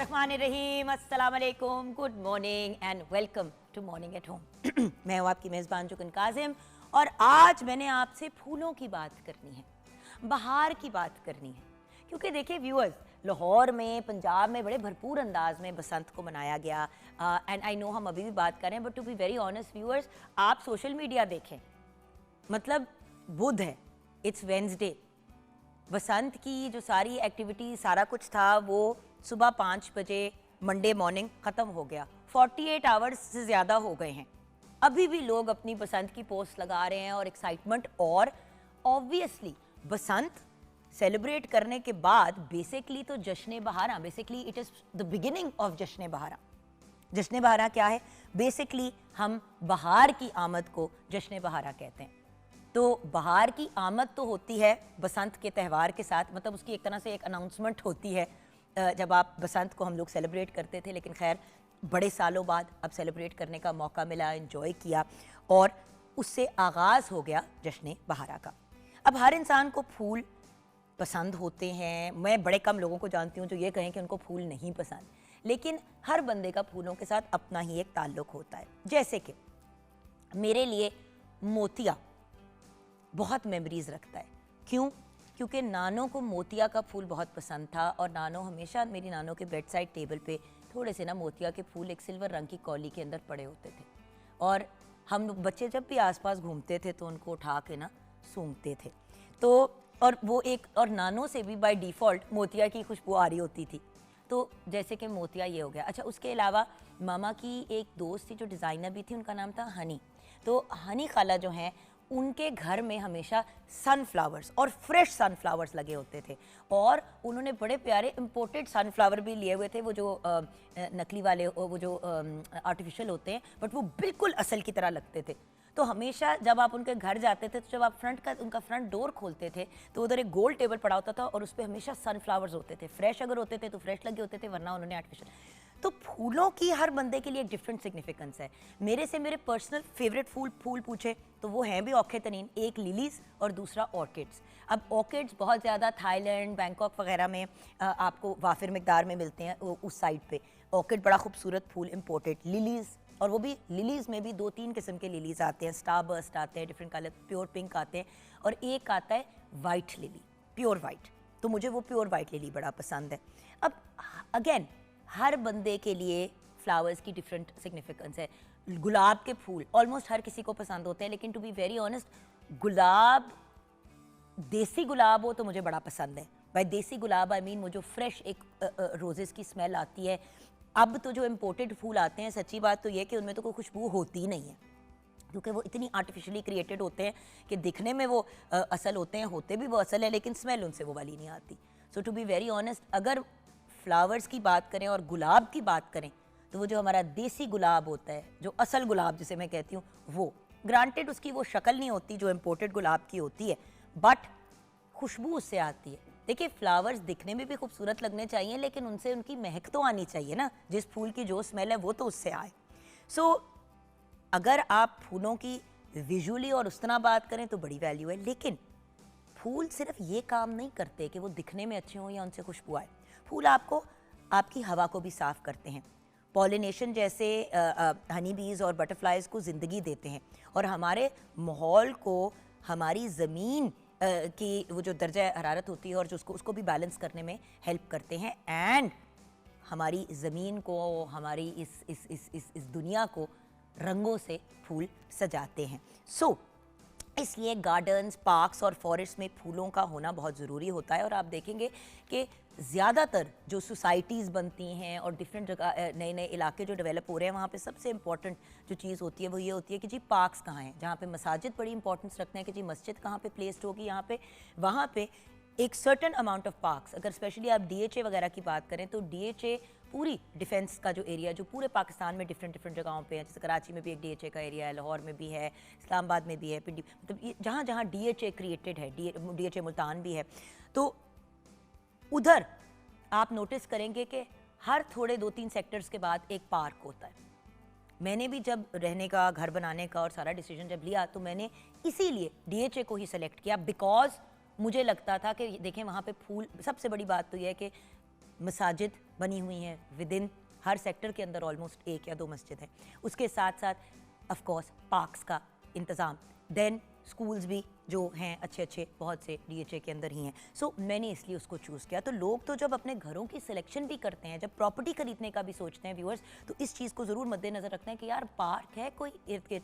बिस्मिल्लाहिर्रहमानिर्रहीम, अस्सलाम वालेकुम, good morning and welcome to morning at home. मैं हूँ आपकी मेज़बान जुगन काजिम और आज मैंने आपसे फूलों की बात करनी है, बहार की बात करनी है। क्योंकि देखिए व्यूअर्स, लाहौर में, पंजाब में बड़े भरपूर अंदाज में बसंत को मनाया गया एंड आई नो हम अभी भी बात कर रहे हैं, but to be very honest viewers, आप सोशल मीडिया देखें, मतलब बुध है, इट्स वेंसडे, बसंत की जो सारी एक्टिविटी सारा कुछ था वो सुबह 5 बजे मंडे मॉर्निंग ख़त्म हो गया। 48 आवर्स से ज़्यादा हो गए हैं, अभी भी लोग अपनी बसंत की पोस्ट लगा रहे हैं और एक्साइटमेंट। और ऑब्वियसली बसंत सेलिब्रेट करने के बाद बेसिकली तो जश्न बहारा, basically it is the beginning of जश्न बहारा। जश्न बहारा क्या है? बेसिकली हम बहार की आमद को जश्न बहारा कहते हैं। तो बहार की आमद तो होती है बसंत के त्यौहार के साथ, मतलब उसकी एक तरह से एक अनाउंसमेंट होती है जब आप बसंत को हम लोग सेलिब्रेट करते थे, लेकिन खैर बड़े सालों बाद अब सेलिब्रेट करने का मौका मिला, एंजॉय किया और उससे आगाज़ हो गया जश्न बहारा का। अब हर इंसान को फूल पसंद होते हैं, मैं बड़े कम लोगों को जानती हूँ जो ये कहें कि उनको फूल नहीं पसंद, लेकिन हर बंदे का फूलों के साथ अपना ही एक ताल्लुक़ होता है। जैसे कि मेरे लिए मोतिया बहुत मेमोरीज़ रखता है। क्यों? क्योंकि नानों को मोतिया का फूल बहुत पसंद था और नानो हमेशा, मेरी नानो के बेड साइड टेबल पे थोड़े से ना मोतिया के फूल एक सिल्वर रंग की कौली के अंदर पड़े होते थे और हम बच्चे जब भी आसपास घूमते थे तो उनको उठा के ना सूंघते थे। तो और वो एक, और नानों से भी बाय डिफ़ॉल्ट मोतिया की खुशबू आ रही होती थी। तो जैसे कि मोतिया ये हो गया। अच्छा, उसके अलावा मामा की एक दोस्त थी जो डिज़ाइनर भी थी, उनका नाम था हनी। तो हनी खाला जो हैं, उनके घर में हमेशा सनफ्लावर्स और फ्रेश सनफ्लावर्स लगे होते थे और उन्होंने बड़े प्यारे इंपोर्टेड सनफ्लावर भी लिए हुए थे, वो जो नकली वाले, वो जो आर्टिफिशियल होते हैं, बट वो बिल्कुल असल की तरह लगते थे। तो हमेशा जब आप उनके घर जाते थे तो जब आप उनका फ्रंट डोर खोलते थे तो उधर एक गोल टेबल पड़ा होता था और उस पर हमेशा सनफ्लावर्स होते थे। फ्रेश अगर होते थे तो फ्रेश लगे होते थे, वरना उन्होंने आर्टिफिशियल। तो फूलों की हर बंदे के लिए एक डिफरेंट सिग्निफिकेंस है। मेरे से मेरे पर्सनल फेवरेट फूल पूछे तो वो हैं भी औखे तरीन, एक लिलीज और दूसरा ऑर्किड्स। अब ऑर्किड्स बहुत ज़्यादा थाईलैंड, बैंकॉक वगैरह में आपको वाफिर मिकदार में मिलते हैं, उस साइड पे ऑर्किड बड़ा खूबसूरत फूल इम्पोर्टेड। लिलीज़, और वो भी लिलीज़ में भी 2-3 किस्म के लिलीज़ आते हैं, स्टारबर्स्ट आते हैं, डिफरेंट कलर, प्योर पिंक आते हैं, और एक आता है वाइट लिली, प्योर वाइट। तो मुझे वो प्योर वाइट लिली बड़ा पसंद है। अब अगेन हर बंदे के लिए फ्लावर्स की डिफरेंट सिग्निफिकेंस है। गुलाब के फूल ऑलमोस्ट हर किसी को पसंद होते हैं, लेकिन टू बी वेरी ऑनेस्ट, गुलाब, देसी गुलाब हो तो मुझे बड़ा पसंद है। भाई देसी गुलाब आई मीन वो जो फ्रेश एक रोजेस की स्मेल आती है। अब तो जो इम्पोर्टेड फूल आते हैं, सच्ची बात तो ये कि उनमें तो कोई खुशबू होती ही नहीं है, क्योंकि वो इतनी आर्टिफिशियली क्रिएटेड होते हैं कि दिखने में वो असल होते हैं, होते भी वो असल है, लेकिन स्मेल उनसे वो वाली नहीं आती। सो टू बी वेरी ऑनेस्ट, अगर फ्लावर्स की बात करें और गुलाब की बात करें तो वो जो हमारा देसी गुलाब होता है, जो असल गुलाब जिसे मैं कहती हूँ, वो ग्रांटेड उसकी वो शक्ल नहीं होती जो इम्पोर्टेड गुलाब की होती है, बट खुशबू उससे आती है। देखिए, फ्लावर्स दिखने में भी खूबसूरत लगने चाहिए, लेकिन उनसे उनकी महक तो आनी चाहिए ना, जिस फूल की जो स्मेल है वो तो उससे आए। सो अगर आप फूलों की विजुअली और उस तरह बात करें तो बड़ी वैल्यू है, लेकिन फूल सिर्फ ये काम नहीं करते कि वो दिखने में अच्छे हों या उनसे खुशबू आए। फूल आपको, आपकी हवा को भी साफ़ करते हैं, पॉलिनेशन जैसे हनी बीज और बटरफ्लाइज को ज़िंदगी देते हैं और हमारे माहौल को, हमारी ज़मीन की वो जो दर्जा हरारत होती है और जो उसको भी बैलेंस करने में हेल्प करते हैं, एंड हमारी ज़मीन को, हमारी इस दुनिया को रंगों से फूल सजाते हैं। सो इसलिए गार्डन्स, पार्क्स और फॉरेस्ट में फूलों का होना बहुत ज़रूरी होता है। और आप देखेंगे कि ज़्यादातर जो सोसाइटीज़ बनती हैं और डिफरेंट जगह नए नए इलाके जो डेवलप हो रहे हैं, वहाँ पे सबसे इम्पॉर्टेंट जो चीज़ होती है वो ये होती है कि जी पार्क्स कहाँ हैं, जहाँ पे मसाजिद बड़ी इंपॉर्टेंस रखते हैं कि जी मस्जिद कहाँ पे प्लेस्ड होगी, यहाँ पे, वहाँ पे एक सर्टन अमाउंट ऑफ पार्क्स, अगर स्पेशली आप DHA वगैरह की बात करें तो DHA पूरी डिफेंस का जो एरिया जो पूरे पाकिस्तान में डिफरेंट जगहों पे है, जैसे कराची में भी एक DHA का एरिया है, लाहौर में भी है, इस्लामाबाद में भी है, पिंडी, मतलब ये जहाँ जहाँ DHA क्रिएटेड है, DHA मुल्तान भी है, तो उधर आप नोटिस करेंगे कि हर थोड़े 2-3 सेक्टर्स के बाद एक पार्क होता है। मैंने भी जब रहने का, घर बनाने का और सारा डिसीजन जब लिया तो मैंने इसीलिए DHA को ही सेलेक्ट किया, बिकॉज मुझे लगता था कि देखें वहाँ पे फूल, सबसे बड़ी बात तो यह है कि मसाजिद बनी हुई हैं विद इन हर सेक्टर के अंदर ऑलमोस्ट 1 या 2 मस्जिद हैं। उसके साथ साथ ऑफ कोर्स पार्क्स का इंतज़ाम, देन स्कूल्स भी जो हैं अच्छे अच्छे बहुत से DHA के अंदर ही हैं। सो मैंने इसलिए उसको चूज़ किया। तो लोग तो जब अपने घरों की सिलेक्शन भी करते हैं, जब प्रॉपर्टी खरीदने का भी सोचते हैं व्यूअर्स, तो इस चीज़ को ज़रूर मद्देनज़र रखते हैं कि यार पार्क है कोई इर्द गिर्द।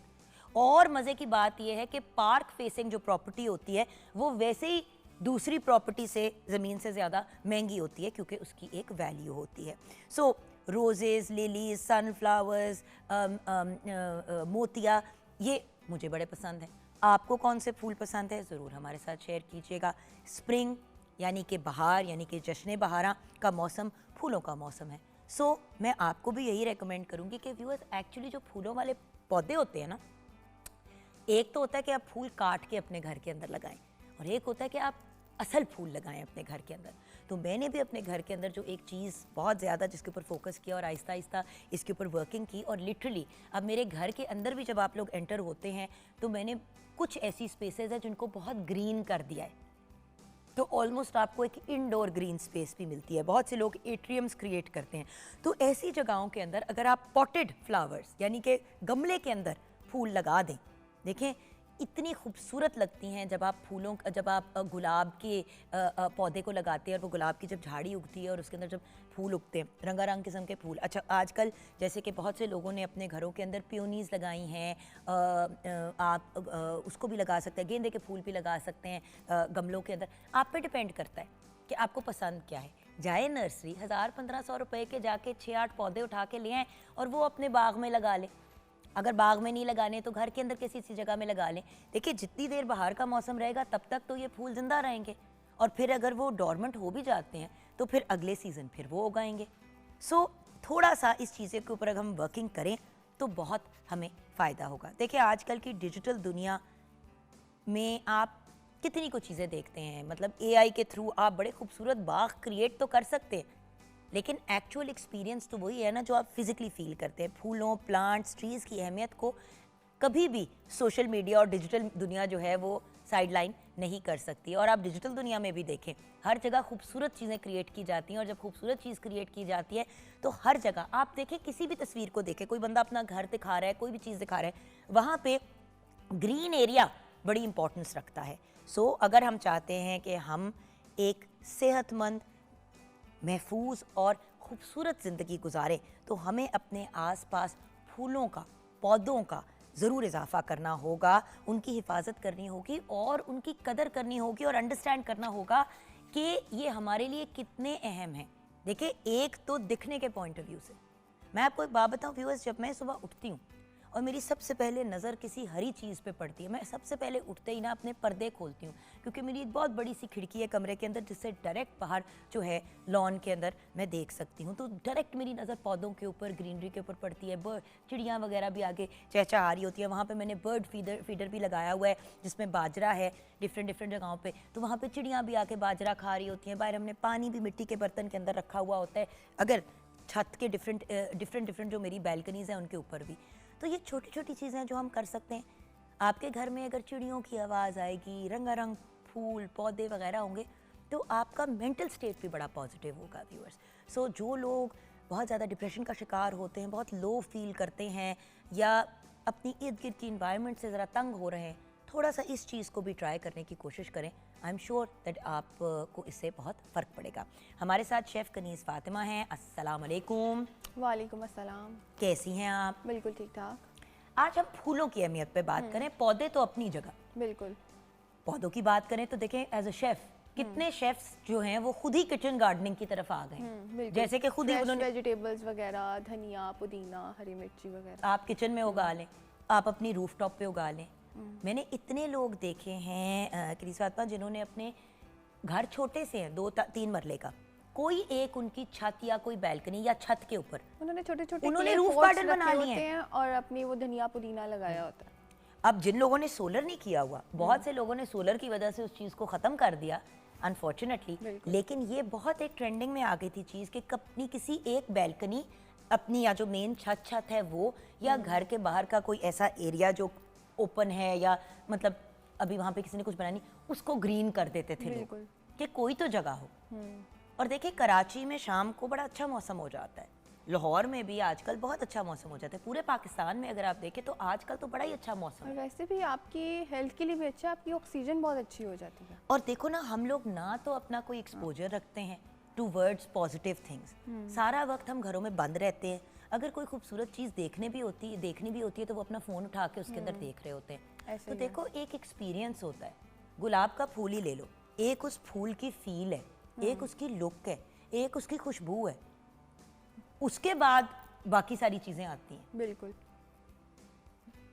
और मज़े की बात यह है कि पार्क फेसिंग जो प्रॉपर्टी होती है वो वैसे ही दूसरी प्रॉपर्टी से ज़मीन से ज़्यादा महंगी होती है क्योंकि उसकी एक वैल्यू होती है। सो रोजेज़, लिलीज, सनफ्लावर्स, मोतिया, ये मुझे बड़े पसंद हैं। आपको कौन से फूल पसंद है ज़रूर हमारे साथ शेयर कीजिएगा। स्प्रिंग यानी कि बहार, यानी कि जश्न बहारा का मौसम फूलों का मौसम है। सो मैं आपको भी यही रेकमेंड करूँगी कि व्यूअर्स एक्चुअली जो फूलों वाले पौधे होते हैं ना, एक तो होता है कि आप फूल काट के अपने घर के अंदर लगाएं और एक होता है कि आप असल फूल लगाएं अपने घर के अंदर। तो मैंने भी अपने घर के अंदर जो एक चीज़ बहुत ज़्यादा जिसके ऊपर फोकस किया और आहिस्ता आहिस्ता इसके ऊपर वर्किंग की, और लिटरली अब मेरे घर के अंदर भी जब आप लोग एंटर होते हैं तो मैंने कुछ ऐसी स्पेसेस हैं जिनको बहुत ग्रीन कर दिया है। तो ऑलमोस्ट आपको एक इंडोर ग्रीन स्पेस भी मिलती है। बहुत से लोग एट्रियम्स क्रिएट करते हैं। तो ऐसी जगहों के अंदर अगर आप पॉटेड फ्लावर्स यानी कि गमले के अंदर फूल लगा दें, देखें इतनी खूबसूरत लगती हैं जब आप गुलाब के पौधे को लगाते हैं और वो गुलाब की जब झाड़ी उगती है और उसके अंदर जब फूल उगते हैं, रंगारंग किस्म के फूल। अच्छा, आजकल जैसे कि बहुत से लोगों ने अपने घरों के अंदर पियोनीज लगाई हैं, आप उसको भी लगा सकते हैं, गेंदे के फूल भी लगा सकते हैं गमलों के अंदर। आप पे डिपेंड करता है कि आपको पसंद क्या है। जाए नर्सरी, 1000-1500 रुपए के जाके 6-8 पौधे उठा के ले आएँ और वो अपने बाग में लगा लें। अगर बाग में नहीं लगाने तो घर के अंदर किसी सी जगह में लगा लें। देखिए जितनी देर बाहर का मौसम रहेगा तब तक तो ये फूल जिंदा रहेंगे, और फिर अगर वो डॉर्मेंट हो भी जाते हैं तो फिर अगले सीज़न फिर वो उगाएंगे। सो थोड़ा सा इस चीज़ के ऊपर अगर हम वर्किंग करें तो बहुत हमें फ़ायदा होगा। देखिए आजकल की डिजिटल दुनिया में आप कितनी कुछ चीज़ें देखते हैं, मतलब AI के थ्रू आप बड़े खूबसूरत बाग क्रिएट तो कर सकते हैं, लेकिन एक्चुअल एक्सपीरियंस तो वही है ना जो आप फिज़िकली फील करते हैं। फूलों, प्लांट्स, ट्रीज़ की अहमियत को कभी भी सोशल मीडिया और डिजिटल दुनिया जो है वो साइडलाइन नहीं कर सकती। और आप डिजिटल दुनिया में भी देखें, हर जगह खूबसूरत चीज़ें क्रिएट की जाती हैं, और जब खूबसूरत चीज़ क्रिएट की जाती है तो हर जगह आप देखें, किसी भी तस्वीर को देखें, कोई बंदा अपना घर दिखा रहा है, कोई भी चीज़ दिखा रहा है, वहाँ पे ग्रीन एरिया बड़ी इंपॉर्टेंस रखता है। सो अगर हम चाहते हैं कि हम एक सेहतमंद, महफूज और ख़ूबसूरत ज़िंदगी गुजारें तो हमें अपने आसपास फूलों का, पौधों का ज़रूर इजाफ़ा करना होगा, उनकी हिफाजत करनी होगी और उनकी कदर करनी होगी, और अंडरस्टैंड करना होगा कि ये हमारे लिए कितने अहम हैं। देखिए एक तो दिखने के पॉइंट ऑफ व्यू से मैं आपको एक बात बताऊँ व्यूअर्स, जब मैं सुबह उठती हूँ और मेरी सबसे पहले नज़र किसी हरी चीज़ पे पड़ती है, मैं सबसे पहले उठते ही ना अपने पर्दे खोलती हूँ, क्योंकि मेरी एक बहुत बड़ी सी खिड़की है कमरे के अंदर जिससे डायरेक्ट बाहर जो है लॉन के अंदर मैं देख सकती हूँ। तो डायरेक्ट मेरी नज़र पौधों के ऊपर, ग्रीनरी के ऊपर पड़ती है। बर्ड, चिड़ियाँ वगैरह भी आगे चहचहा आ रही होती है। वहाँ पर मैंने बर्ड फीडर भी लगाया हुआ है जिसमें बाजरा है डिफरेंट जगहों पर, तो वहाँ पर चिड़ियाँ भी आके बाजरा खा रही होती हैं। बाहर हमने पानी भी मिट्टी के बर्तन के अंदर रखा हुआ होता है, अगर छत के डिफरेंट जो मेरी बैल्कनीज़ हैं उनके ऊपर भी। तो ये छोटी छोटी चीज़ें जो हम कर सकते हैं। आपके घर में अगर चिड़ियों की आवाज़ आएगी, रंगारंग फूल पौधे वगैरह होंगे, तो आपका मेंटल स्टेट भी बड़ा पॉजिटिव होगा व्यूअर्स। सो जो लोग बहुत ज़्यादा डिप्रेशन का शिकार होते हैं, बहुत लो फील करते हैं, या अपनी इर्द गिर्द की इन्वायरमेंट से ज़रा तंग हो रहे हैं, थोड़ा सा इस चीज़ को भी ट्राई करने की कोशिश करें। आई एम श्योर दैट आपको इससे बहुत फ़र्क पड़ेगा। हमारे साथ शेफ़ कनीज़ फ़ातिमा हैं। अस्सलाम वालेकुम। वालेकुम अस्सलाम। कैसी हैं आप? बिल्कुल ठीक ठाक। आज हम फूलों की अहमियत पे बात करें। पौधे तो अपनी जगह, बिल्कुल। पौधों की बात करें तो देखें एज अ शेफ़ कितने शेफ्स जो हैं वो खुद ही किचन गार्डनिंग की तरफ आ गए हैं। जैसे कि खुद ही उन्होंने वेजिटेबल्स वगैरह, धनिया, पुदीना, हरी मिर्ची वगैरह आप किचन में उगा लें, आप अपनी रूफ टॉप पे उगा लें। मैंने इतने लोग देखे हैं कनीज़ फ़ातिमा जिन्होंने अपने घर छोटे से हैं, 2-3 मरले का, कोई एक उनकी छत या कोई बैल्कनी या छत के ऊपर उन्होंने छोटे-छोटे उन्होंने रूफ गार्डन बना लिए हैं और अपनी वो धनिया पुदीना लगाया होता है। अब जिन लोगों ने सोलर नहीं किया हुआ, बहुत से लोगों ने सोलर की वजह से उस चीज़ को ख़त्म कर दिया अनफॉर्चुनेटली, लेकिन ये बहुत एक ट्रेंडिंग में आ गई थी चीज़ कि अपनी किसी एक बैल्कनी अपनी, या जो मेन छत है वो, या घर के बाहर का कोई ऐसा एरिया जो ओपन है, या मतलब अभी वहाँ पे किसी ने कुछ बनाया नहीं, उसको ग्रीन कर देते थे लोग कि कोई तो जगह हो। और देखिए कराची में शाम को बड़ा अच्छा मौसम हो जाता है, लाहौर में भी आजकल बहुत अच्छा मौसम हो जाता है, पूरे पाकिस्तान में अगर आप देखें तो आजकल तो बड़ा ही अच्छा मौसम और है। वैसे भी आपकी हेल्थ के लिए भी अच्छा है, आपकी ऑक्सीजन बहुत अच्छी हो जाती है। और देखो ना, हम लोग ना तो अपना कोई एक्सपोजर रखते हैं टूवर्ड्स पॉजिटिव थिंग्स, सारा वक्त हम घरों में बंद रहते हैं। अगर कोई खूबसूरत चीज़ देखनी भी होती है तो वो अपना फ़ोन उठा के उसके अंदर देख रहे होते हैं। ऐसे तो ही है। देखो एक एक्सपीरियंस होता है, गुलाब का फूल ही ले लो, एक उस फूल की फील है, एक उसकी लुक है, एक उसकी खुशबू है, उसके बाद बाकी सारी चीज़ें आती हैं। बिल्कुल।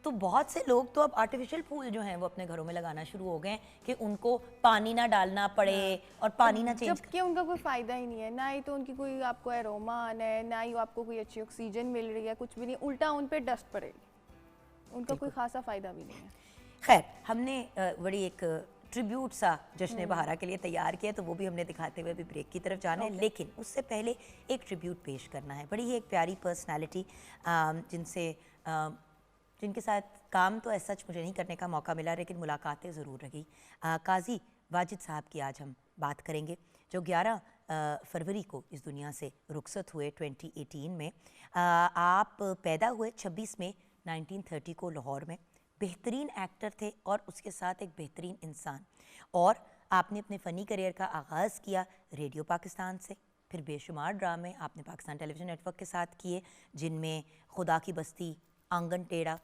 तो बहुत से लोग तो अब आर्टिफिशियल फूल जो हैं वो अपने घरों में लगाना शुरू हो गए हैं कि उनको पानी ना डालना पड़े और पानी ना चेंज जबकि उनका कोई फ़ायदा ही नहीं है, ना ही तो उनकी कोई आपको एरोमा आना है, ना ही आपको कोई अच्छी ऑक्सीजन मिल रही है, कुछ भी नहीं, उल्टा उन पे डस्ट पड़ेगी, उनका कोई खासा फ़ायदा भी नहीं है। खैर, हमने बड़ी एक ट्रिब्यूट सा जश्न बहारा के लिए तैयार किया, तो वो भी हमने दिखाते हुए अभी ब्रेक की तरफ जाना है, लेकिन उससे पहले एक ट्रिब्यूट पेश करना है। बड़ी ही एक प्यारी पर्सनालिटी जिनके साथ काम तो ऐसा सच मुझे नहीं करने का मौका मिला, लेकिन मुलाकातें ज़रूर रही। काजी वाजिद साहब की आज हम बात करेंगे, जो 11 फरवरी को इस दुनिया से रुखसत हुए 2018 में। आप पैदा हुए 26 मई 1930 को लाहौर में। बेहतरीन एक्टर थे और उसके साथ एक बेहतरीन इंसान, और आपने अपने फ़नी करियर का आगाज़ किया रेडियो पाकिस्तान से, फिर बेशुमार ड्रामे आपने पाकिस्तान टेलीविज़न नेटवर्क के साथ किए, जिनमें खुदा की बस्ती, आंगन टेढ़ा,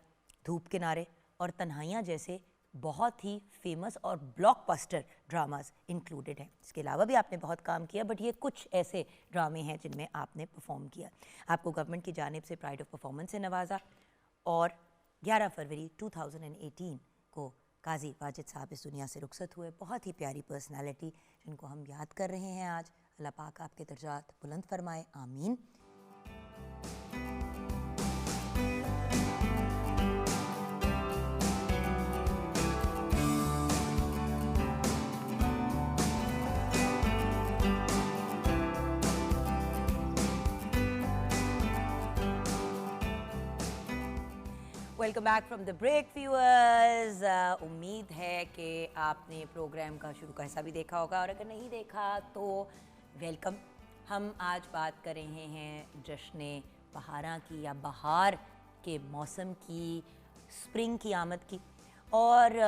धूप किनारे और तन्हाइयाँ जैसे बहुत ही फेमस और ब्लॉकबस्टर ड्रामास इंक्लूडेड हैं। इसके अलावा भी आपने बहुत काम किया, बट ये कुछ ऐसे ड्रामे हैं जिनमें आपने परफॉर्म किया। आपको गवर्नमेंट की जानिब से प्राइड ऑफ परफॉर्मेंस से नवाजा, और 11 फरवरी 2018 को काजी वाजिद साहब इस दुनिया से रुखसत हुए। बहुत ही प्यारी पर्सनालिटी जिनको हम याद कर रहे हैं आज। अल्लाह पाक आपके दर्जात बुलंद फरमाए, आमीन। Welcome back from the break viewers. उम्मीद है कि आपने प्रोग्राम का शुरू का हिस्सा भी देखा होगा, और अगर नहीं देखा तो वेलकम। हम आज बात कर रहे हैं जश्न बहारा की, या बहार के मौसम की, स्प्रिंग की आमद की। और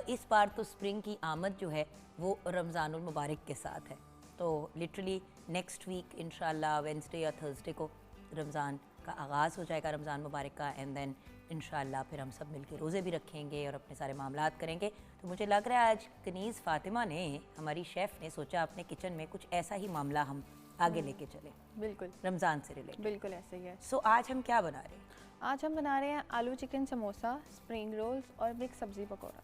इस बार तो स्प्रिंग की आमद जो है वो रमज़ानुल मुबारक के साथ है। तो लिटरली नेक्स्ट वीक इंशाल्लाह वेंसडे या थर्सडे को रमज़ान का आगाज़ हो जाएगा, रमज़ान मुबारक का, एंड देन इंशाल्लाह फिर हम सब मिलके रोज़े भी रखेंगे और अपने सारे मामलात करेंगे। तो मुझे लग रहा है आज कनीज़ फ़ातिमा ने, हमारी शेफ़ ने सोचा अपने किचन में कुछ ऐसा ही मामला हम आगे लेके चले, बिल्कुल रमज़ान से रिलेटेड। बिल्कुल ऐसे ही है। सो आज हम क्या बना रहे हैं? आज हम बना रहे हैं आलू चिकन समोसा, स्प्रिंग रोल्स और मिक्स सब्ज़ी पकौड़ा।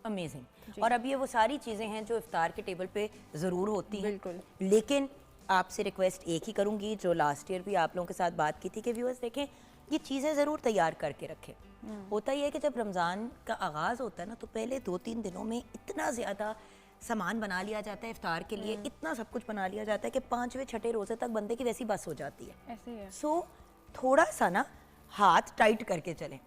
अमेजिंग। और अब ये वो सारी चीज़ें हैं जो इफ्तार के टेबल पे ज़रूर होती हैं। बिल्कुल। लेकिन आपसे रिक्वेस्ट एक ही करूँगी, जो लास्ट ईयर भी आप लोगों के साथ बात की थी, कि व्यूअर्स देखें ये चीज़ें ज़रूर तैयार करके रखें। होता ही है कि जब रमज़ान का आगाज़ होता है ना, तो पहले 2-3 दिनों में इतना ज़्यादा सामान बना लिया जाता है इफ्तार के लिए, इतना सब कुछ बना लिया जाता है कि 5वें-6ठे रोज़े तक बंदे की वैसी बस हो जाती है। ऐसे ही है। सो थोड़ा सा ना हाथ टाइट करके चलें,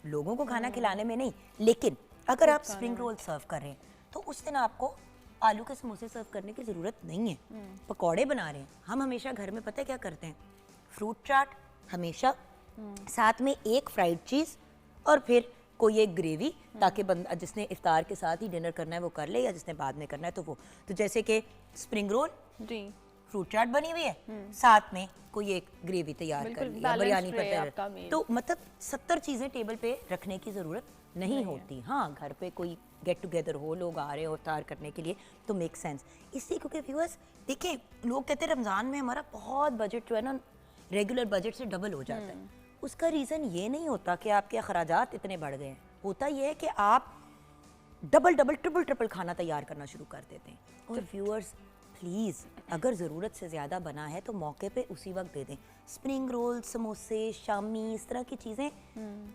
लोगों को खाना खिलाने में नहीं, लेकिन अगर आप स्प्रिंग रोल सर्व कर रहे हैं तो उस दिन आपको आलू के समोसे सर्व करने की ज़रूरत नहीं है। पकौड़े बना रहे हैं, हम हमेशा घर में पता है क्या करते हैं, फ्रूट चाट हमेशा, साथ में एक फ्राइड चीज़ और फिर कोई एक ग्रेवी, ताकि बंदा जिसने इफ्तार के साथ ही डिनर करना है वो कर ले, या जिसने बाद में करना है तो वो। तो जैसे कि स्प्रिंग रोल, जी, फ्रूट चाट बनी हुई है, साथ में कोई एक ग्रेवी तैयार कर ली, या बिरयानी पर तैयार, तो मतलब 70 चीज़ें टेबल पे रखने की ज़रूरत नहीं होती। हाँ, घर पे कोई गेट टुगेदर हो, लोग आ रहे हो इफ्तार करने के लिए, तो मेक सेंस। इसलिए क्योंकि व्यूअर्स देखें, लोग कहते हैं रमज़ान में हमारा बहुत बजट जो है ना रेगुलर बजट से डबल हो जाता है। उसका रीज़न ये नहीं होता कि आपके अखराजात इतने बढ़ गए हैं, होता ये है कि आप डबल डबल ट्रिपल ट्रिपल खाना तैयार करना शुरू कर देते हैं। और व्यूअर्स प्लीज़, अगर ज़रूरत से ज़्यादा बना है तो मौके पे उसी वक्त दे दें। स्प्रिंग रोल, समोसे, शामी, इस तरह की चीज़ें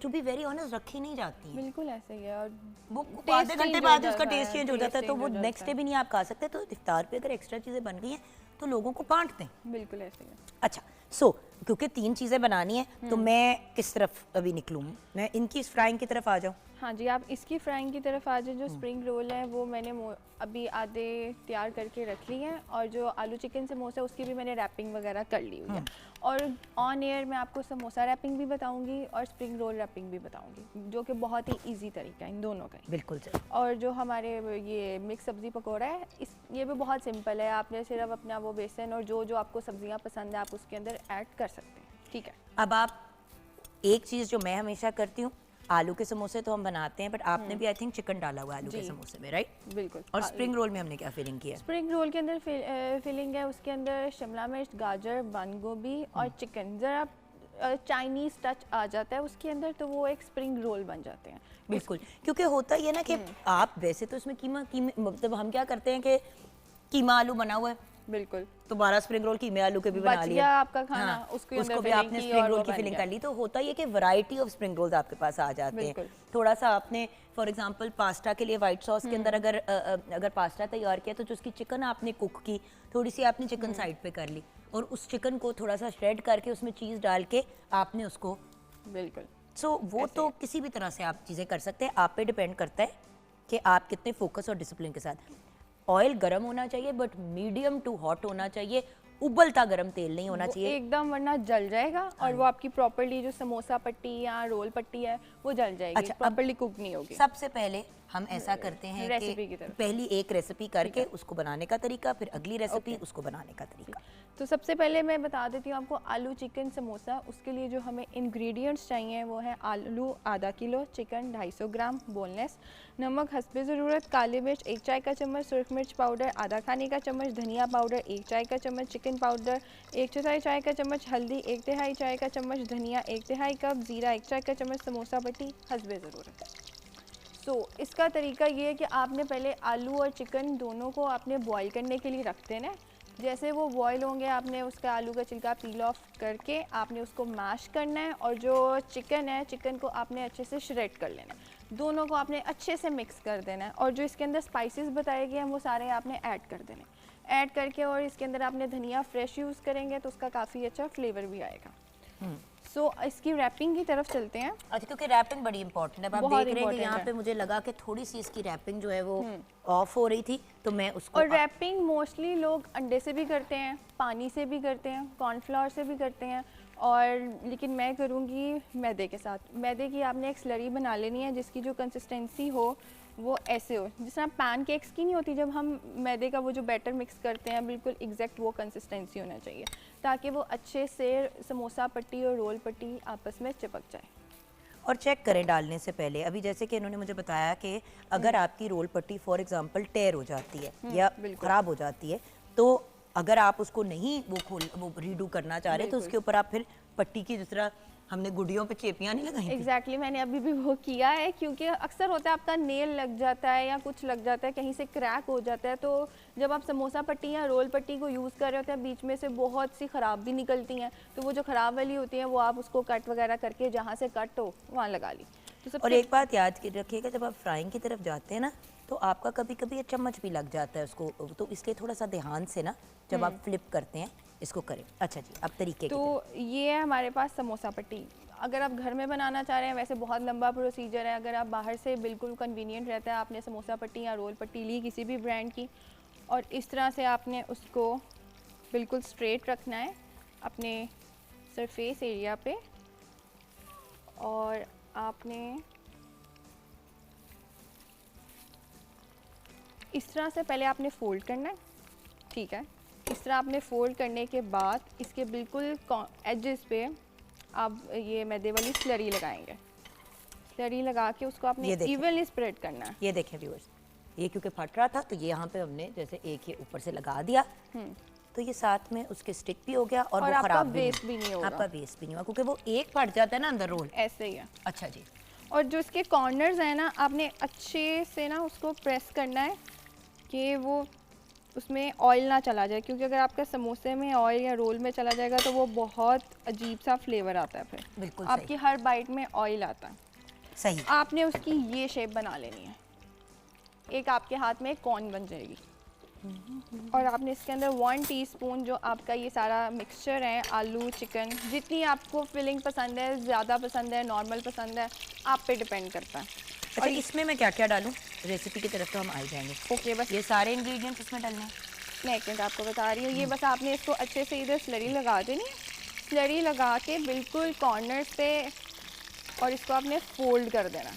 टू बी वेरी ऑनेस्ट रखी नहीं जाती हैं। बिल्कुल ऐसे ही है। और वो आधे घंटे बाद उसका टेस्ट चेंज हो जाता है, तो वो नेक्स्ट डे भी नहीं आप खा सकते। तो इफ्तार पे अगर एक्स्ट्रा चीज़ें बन गई हैं तो लोगों को बांट दें। बिल्कुल ऐसे ही है। अच्छा, सो क्योंकि 3 चीज़ें बनानी है, तो मैं किस तरफ अभी निकलूँ? मैं इनकी फ्राइंग की तरफ आ जाऊँ? हाँ जी, आप इसकी फ्राइंग की तरफ आ जाए। जो स्प्रिंग रोल है वो मैंने अभी आधे तैयार करके रख लिए हैं, और जो आलू चिकन समोसा उसकी भी मैंने रैपिंग वगैरह कर ली हुई है। और ऑन एयर मैं आपको समोसा रैपिंग भी बताऊंगी और स्प्रिंग रोल रैपिंग भी बताऊंगी, जो कि बहुत ही इजी तरीका है इन दोनों का। बिल्कुल सही। और जो हमारे ये मिक्स सब्ज़ी पकौड़ा है, ये भी बहुत सिंपल है। आपने सिर्फ अपना वो बेसन और जो आपको सब्जियाँ पसंद है आप उसके अंदर ऐड कर सकते हैं, ठीक है। अब आप एक चीज़ जो मैं हमेशा करती हूँ, आलू के समोसे तो हम बनाते हैं, बट आपने भी आई थिंक चिकन डाला हुआ है आलू के समोसे में, राइट? बिल्कुल। और स्प्रिंग रोल में हमने क्या फिलिंग की है? स्प्रिंग रोल के अंदर फिलिंग है, उसके अंदर शिमला मिर्च, गाजर, बंद गोभी और चिकन। ज़रा चाइनीज़ टच आ जाता है उसके अंदर, तो वो एक स्प्रिंग रोल बन जाते हैं। बिल्कुल, क्योंकि होता ये ना कि आप वैसे तो इसमें मतलब हम क्या करते हैं कि कीमा आलू बना हुआ है, बिल्कुल, तो 12 स्प्रिंग रोल कीमे आलू के भी बना बच लिए। गया आपका खाना, हाँ, उसके उसको अंदर भी फिलिंग आपने की स्प्रिंग और रोल वो की बन फिलिंग गया। कर ली, तो होता ये कि वैरायटी ऑफ स्प्रिंग रोल्स आपके पास आ जाते हैं। बिल्कुल। थोड़ा सा आपने फॉर एग्जांपल पास्ता के लिए वाइट सॉस के अंदर अगर पास्ता तैयार किया, तो जो उसकी चिकन आपने कुक की, थोड़ी सी आपने चिकन साइड पे कर ली, और उस चिकन को थोड़ा सा श्रेड करके उसमें चीज़ डाल के आपने उसको, बिल्कुल। सो वो तो किसी भी तरह से आप चीज़ें कर सकते हैं। आप पे डिपेंड करता है कि आप कितने फोकस और डिसिप्लिन के साथ। ऑयल गर्म होना चाहिए, बट मीडियम टू हॉट होना चाहिए, उबलता गर्म तेल नहीं होना वो चाहिए। एकदम, वरना जल जाएगा और वो आपकी प्रॉपर्ली जो समोसा पट्टी या रोल पट्टी है वो जल जाएगी। अच्छा, अब प्रॉपर्ली कुक नहीं होगी। सबसे पहले हम ऐसा करते हैं रेसिपी कि की तरफ। पहली एक रेसिपी करके उसको बनाने का तरीका, फिर अगली रेसिपी उसको बनाने का तरीका। तो सबसे पहले मैं बता देती हूँ आपको आलू चिकन समोसा। उसके लिए जो हमें इंग्रेडिएंट्स चाहिए वो है आलू आधा किलो, चिकन 250 ग्राम बोनलेस, नमक हस्बे ज़रूरत, काली मिर्च 1 चाय का चम्मच, सुरख मिर्च पाउडर आधा खाने का चम्मच, धनिया पाउडर 1 चाय का चम्मच, चिकन पाउडर 1/4 चाय का चम्मच, हल्दी 1/3 चाय का चम्मच, धनिया 1/3 कप, ज़ीरा 1 चाय का चम्मच, समोसा पट्टी हस्बे ज़रूरत। तो इसका तरीका ये है कि आपने पहले आलू और चिकन दोनों को आपने बॉईल करने के लिए रख देना है। जैसे वो बॉईल होंगे आपने उसका आलू का छिलका पील ऑफ करके आपने उसको मैश करना है, और जो चिकन है चिकन को आपने अच्छे से श्रेड कर लेना है। दोनों को आपने अच्छे से मिक्स कर देना है, और जो इसके अंदर स्पाइसेस बताए गए हैं वो सारे आपने ऐड कर देने हैं। ऐड करके और इसके अंदर आपने धनिया फ्रेश यूज़ करेंगे तो उसका काफ़ी अच्छा फ्लेवर भी आएगा। सो इसकी रैपिंग की तरफ चलते हैं। अच्छा, क्योंकि रैपिंग बड़ी इंपॉर्टेंट है। अब आप बहुत देख रहे हैं कि important यहाँ है। पे मुझे लगा कि थोड़ी सी इसकी रैपिंग जो है वो ऑफ हो रही थी, तो मैं उसको और रैपिंग मोस्टली लोग अंडे से भी करते हैं, पानी से भी करते हैं, कॉर्नफ्लावर से भी करते हैं, और लेकिन मैं करूँगी मैदे के साथ। मैदे की आपने एक स्लरी बना लेनी है जिसकी जो कंसिस्टेंसी हो वो ऐसे हो, जिस तरह पैनकेक्स की नहीं होती जब हम मैदे का वो जो बैटर मिक्स करते हैं, बिल्कुल एग्जैक्ट वो कंसिस्टेंसी होना चाहिए, ताकि वो अच्छे से समोसा पट्टी और रोल पट्टी आपस में चिपक जाए। और चेक करें डालने से पहले। अभी जैसे कि इन्होंने मुझे बताया कि अगर आपकी रोल पट्टी फॉर एग्जांपल टेयर हो जाती है या खराब हो जाती है, तो अगर आप उसको नहीं वो रीडू करना चाह रहे, तो उसके ऊपर आप फिर पट्टी की जिस तरह हमने गुड़ियों पे चेपियाँ नहीं लगाई थी। एग्जैक्टली मैंने अभी भी वो किया है, क्योंकि अक्सर होता है आपका नेल लग जाता है या कुछ लग जाता है, कहीं से क्रैक हो जाता है, तो जब आप समोसा पट्टी या रोल पट्टी को यूज़ कर रहे होते हैं बीच में से बहुत सी ख़राब भी निकलती हैं, तो वो जो ख़राब वाली होती हैं वो आप उसको कट वगैरह करके जहाँ से कट हो वहाँ लगा ली। तो और एक बात याद रखिएगा, जब आप फ्राइंग की तरफ जाते हैं ना, तो आपका कभी कभी ये चम्मच भी लग जाता है उसको, तो इसलिए थोड़ा सा ध्यान से ना जब आप फ्लिप करते हैं इसको करें। अच्छा जी, अब तरीके तो ये है हमारे पास समोसा पट्टी। अगर आप घर में बनाना चाह रहे हैं, वैसे बहुत लंबा प्रोसीजर है। अगर आप बाहर से बिल्कुल कन्वीनियंट रहता है, आपने समोसा पट्टी या रोल पट्टी ली किसी भी ब्रांड की, और इस तरह से आपने उसको बिल्कुल स्ट्रेट रखना है अपने सरफेस एरिया पे, और आपने इस तरह से पहले आपने फोल्ड करना है, ठीक है। इस तरह आपने फोल्ड करने के बाद इसके बिल्कुल एजेस पे आप ये मैदे वाली स्लरी लगाएंगे। स्लरी लगा के उसको आपने इवनली स्प्रेड करना है। ये देखें व्यूअर्स, ये क्योंकि फट रहा था तो ये यहाँ पे हमने जैसे एक ये ऊपर से लगा दिया, तो ये साथ में उसके स्टिक भी हो गया और वो खराब भी नहीं होगा। आपका वेस्ट भी नहीं हुआ, क्योंकि वो एक फट जाता है ना अंदर रोल, ऐसे ही है। अच्छा जी। और जो इसके कॉर्नर्स हैं ना, आपने अच्छे से ना उसको प्रेस करना है कि वो उसमें ऑयल ना चला जाए, क्योंकि अगर आपका समोसे में ऑयल या रोल में चला जाएगा तो वो बहुत अजीब सा फ्लेवर आता है। फिर बिल्कुल आपकी हर बाइट में ऑयल आता है। सही। आपने उसकी ये शेप बना लेनी है, एक आपके हाथ में कॉर्न बन जाएगी, और आपने इसके अंदर 1 टीस्पून जो आपका ये सारा मिक्सचर है, आलू चिकन, जितनी आपको फिलिंग पसंद है, ज़्यादा पसंद है, नॉर्मल पसंद है, आप पे डिपेंड करता है, अच्छा, इसमें मैं क्या क्या डालूं? रेसिपी की तरफ तो हम आ ही जाएंगे। ओके, बस ये सारे इंग्रेडिएंट्स इसमें डालने हैं? मैं एक मिनट आपको बता रही हूँ। ये बस आपने इसको अच्छे से इधर स्लरी लगा देनी है, स्लरी लगा के बिल्कुल कॉर्नर्स पे, और इसको आपने फोल्ड कर देना।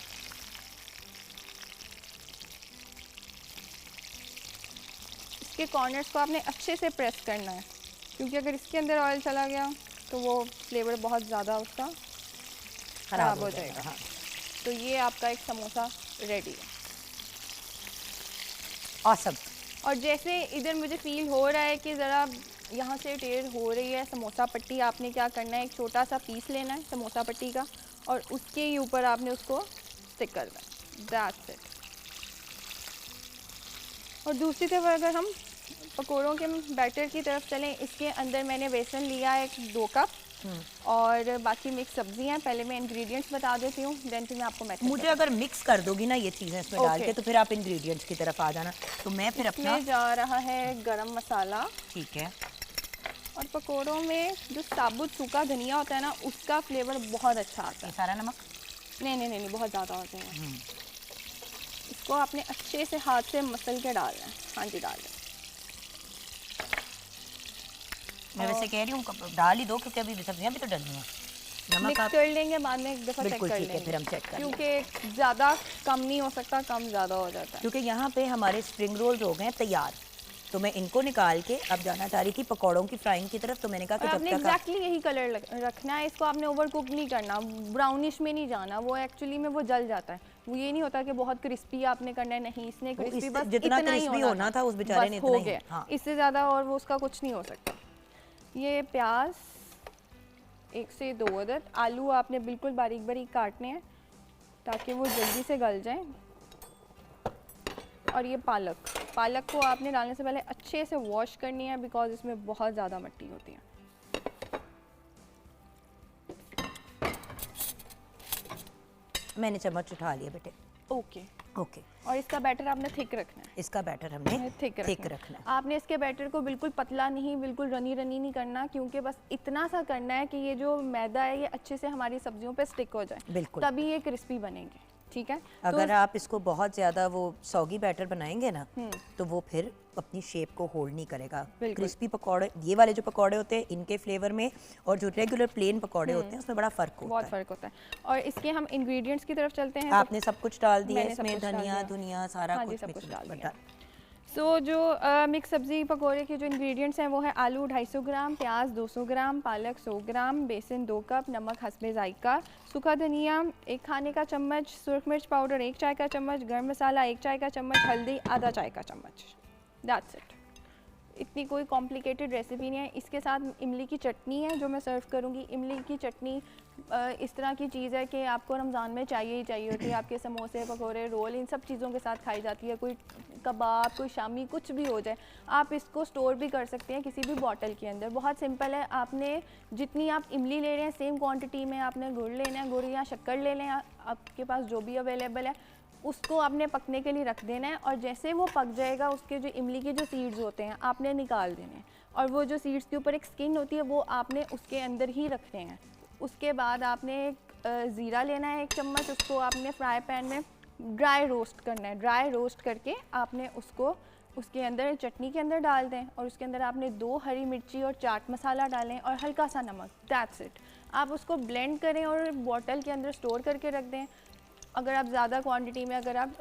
इसके कॉर्नर्स को आपने अच्छे से प्रेस करना है, क्योंकि अगर इसके अंदर ऑयल चला गया तो वो फ्लेवर बहुत ज़्यादा उसका ख़राब हो जाएगा। हाँ। तो ये आपका एक समोसा रेडी है। ऑसम। और जैसे इधर मुझे फील हो रहा है कि ज़रा यहाँ से टेढ़ हो रही है समोसा पट्टी, आपने क्या करना है, एक छोटा सा पीस लेना है समोसा पट्टी का, और उसके ही ऊपर आपने उसको स्टिक करना है। That's it. और दूसरी तरफ अगर हम पकौड़ों के बैटर की तरफ चलें, इसके अंदर मैंने बेसन लिया है 2 कप, और बाकी मिक्स सब्जियां। पहले मैं इंग्रेडिएंट्स बता देती हूँ, देन फिर मैं आपको मेथड। मुझे अगर मिक्स कर दोगी ना ये चीज़ें इसमें डाल के, तो फिर आप इंग्रेडिएंट्स की तरफ आ जाना, तो मैं फिर अपना जा रहा है गरम मसाला। ठीक है। और पकौड़ों में जो साबुत सूखा धनिया होता है ना, उसका फ्लेवर बहुत अच्छा आता है। सारा नमक? नहीं, बहुत ज़्यादा होते हैं। इसको आपने अच्छे से हाथ से मसल के डालना है। हाँ जी, डाल दें। मैं वैसे कह रही हूँ डाल ही दो, क्योंकि अभी सब्जियां भी तो डलनी है। नमक मिक्स आप कर लेंगे बाद में, एक दफ़ा चेक बिल्कुल कर ठीक है, लेंगे, फिर हम चेक कर लेंगे। क्योंकि ज़्यादा कम नहीं हो सकता, कम ज़्यादा हो जाता है। क्योंकि यहाँ पे हमारे स्प्रिंग रोल्स हो गए हैं तैयार, तो मैं इनको निकाल के अब जाना चाह रही थी पकौड़ों की फ्राइंग की तरफ। तो मैंने कहा कि आपने जब तक एग्जैक्टली यही कलर रखना है, इसको आपने ओवर कुक नहीं करना, ब्राउनिश में नहीं जाना, वो एक्चुअली में वो जल जाता है। वो ये नहीं होता कि बहुत क्रिस्पी आपने करना है, नहीं, इसने क्रिस्पी बस जितना इतना ही क्रिस्पी होना था उस बेचारे ने हो इतना गया। ही। हाँ। इससे ज़्यादा और वो उसका कुछ नहीं हो सकता। ये प्याज 1 से 2 अदद, आलू आपने बिल्कुल बारीक बारीक काटने हैं ताकि वो जल्दी से गल जाएं। और ये पालक को आपने डालने से पहले अच्छे से वॉश करनी है, बिकॉज इसमें बहुत ज़्यादा मिट्टी होती है। मैंने चम्मच उठा लिया बेटे। ओके। ओके। और इसका बैटर आपने थिक रखना है। इसका बैटर हमने थिक रखना है। आपने इसके बैटर को बिल्कुल पतला नहीं, बिल्कुल रनी नहीं करना, क्योंकि बस इतना सा करना है कि ये जो मैदा है ये अच्छे से हमारी सब्जियों पे स्टिक हो जाए, बिल्कुल, तभी ये क्रिस्पी बनेंगे। ठीक है। अगर आप इसको बहुत ज़्यादा वो सॉगी बैटर बनाएंगे ना, तो वो फिर अपनी शेप को होल्ड नहीं करेगा। क्रिस्पी पकौड़े, ये वाले जो पकौड़े होते हैं इनके फ्लेवर में और जो रेगुलर प्लेन पकौड़े होते हैं उसमें बड़ा फ़र्क होता है। बहुत फ़र्क होता है। और इसके हम इंग्रेडिएंट्स की तरफ चलते हैं। आपने सब कुछ डाल दिया इसमें, धनिया धुनिया सारा कुछ डाल दिया। सो जो मिक्स सब्ज़ी पकौड़े के जो इंग्रेडिएंट्स हैं वो है आलू 250 ग्राम, प्याज 200 ग्राम, पालक 100 ग्राम, बेसन 2 कप, नमक हस्बे जायका, सूखा धनिया 1 खाने का चम्मच, सुरख मिर्च पाउडर 1 चाय का चम्मच, गरम मसाला 1 चाय का चम्मच, हल्दी आधा चाय का चम्मच। That's it. इतनी कोई कॉम्प्लिकेटेड रेसिपी नहीं है। इसके साथ इमली की चटनी है जो मैं सर्व करूँगी। इमली की चटनी इस तरह की चीज़ है कि आपको रमज़ान में चाहिए ही चाहिए होती है। आपके समोसे, पकोड़े, रोल, इन सब चीज़ों के साथ खाई जाती है। कोई कबाब, कोई शामी, कुछ भी हो जाए, आप इसको स्टोर भी कर सकते हैं किसी भी बॉटल के अंदर। बहुत सिंपल है। आपने जितनी आप इमली ले रहे हैं सेम क्वांटिटी में आपने गुड़ लेना है, गुड़ या शक्कर ले लें, आपके पास जो भी अवेलेबल है, उसको आपने पकने के लिए रख देना है। और जैसे वो पक जाएगा उसके जो इमली के जो सीड्स होते हैं आपने निकाल देने हैं, और वो जो सीड्स के ऊपर एक स्किन होती है वो आपने उसके अंदर ही रखने हैं। उसके बाद आपने ज़ीरा लेना है 1 चम्मच, उसको आपने फ्राई पैन में ड्राई रोस्ट करना है। ड्राई रोस्ट करके आपने उसको उसके अंदर चटनी के अंदर डाल दें, और उसके अंदर आपने 2 हरी मिर्ची और चाट मसाला डालें और हल्का सा नमक। That's it. आप उसको ब्लेंड करें और बॉटल के अंदर स्टोर करके रख दें। अगर आप ज़्यादा क्वांटिटी में, अगर आप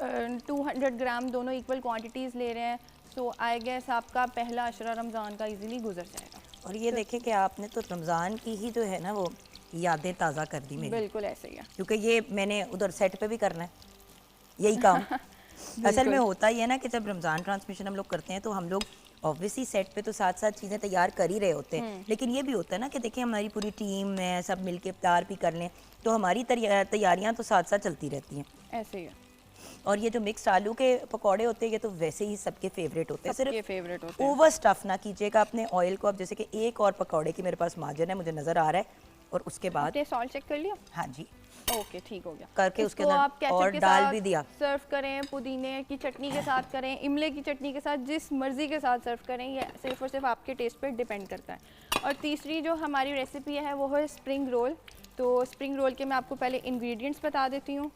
200 ग्राम दोनों इक्वल क्वांटिटीज़ ले रहे हैं, तो आई गेस आपका पहला अशरा रमज़ान का इजीली गुजर जाएगा। और ये देखें कि आपने तो रमज़ान की ही जो है ना वो यादें ताज़ा कर दी मेरी। बिल्कुल ऐसे ही है, क्योंकि ये मैंने उधर सेट पे भी करना है यही काम। असल में होता ही है ना कि जब रमज़ान ट्रांसमिशन हम लोग करते हैं तो हम लोग ऑब्वियसली सेट पे तो साथ साथ चीज़ें तैयार कर ही रहे होते हैं, लेकिन ये भी होता है ना कि देखिए हमारी पूरी टीम है, सब मिलके इफ्तार भी कर लें, तो हमारी तैयारियां तो साथ साथ चलती रहती हैं। ऐसे ही है। और ये जो मिक्स्ड आलू के पकौड़े होते हैं ये तो वैसे ही सबके फेवरेट होते हैं। सबके फेवरेट होते हैं। ओवर स्टफ ना कीजिएगा अपने ऑयल को। अब जैसे कि एक और पकौड़े की मेरे पास मार्जिन है, मुझे नज़र आ रहा है, और उसके बाद आपने सॉल्ट चेक कर लिया? हाँ जी, ओके, ठीक हो गया। करके उसके इसको अंदर आप केचप और के डाल साथ भी दिया। सर्व करें, पुदीने की चटनी के साथ करें, इमली की चटनी के साथ, जिस मर्ज़ी के साथ सर्व करें, ये सिर्फ और सिर्फ आपके टेस्ट पर डिपेंड करता है। और तीसरी जो हमारी रेसिपी है वो है स्प्रिंग रोल। तो स्प्रिंग रोल के मैं आपको पहले इंग्रेडिएंट्स बता देती हूँ।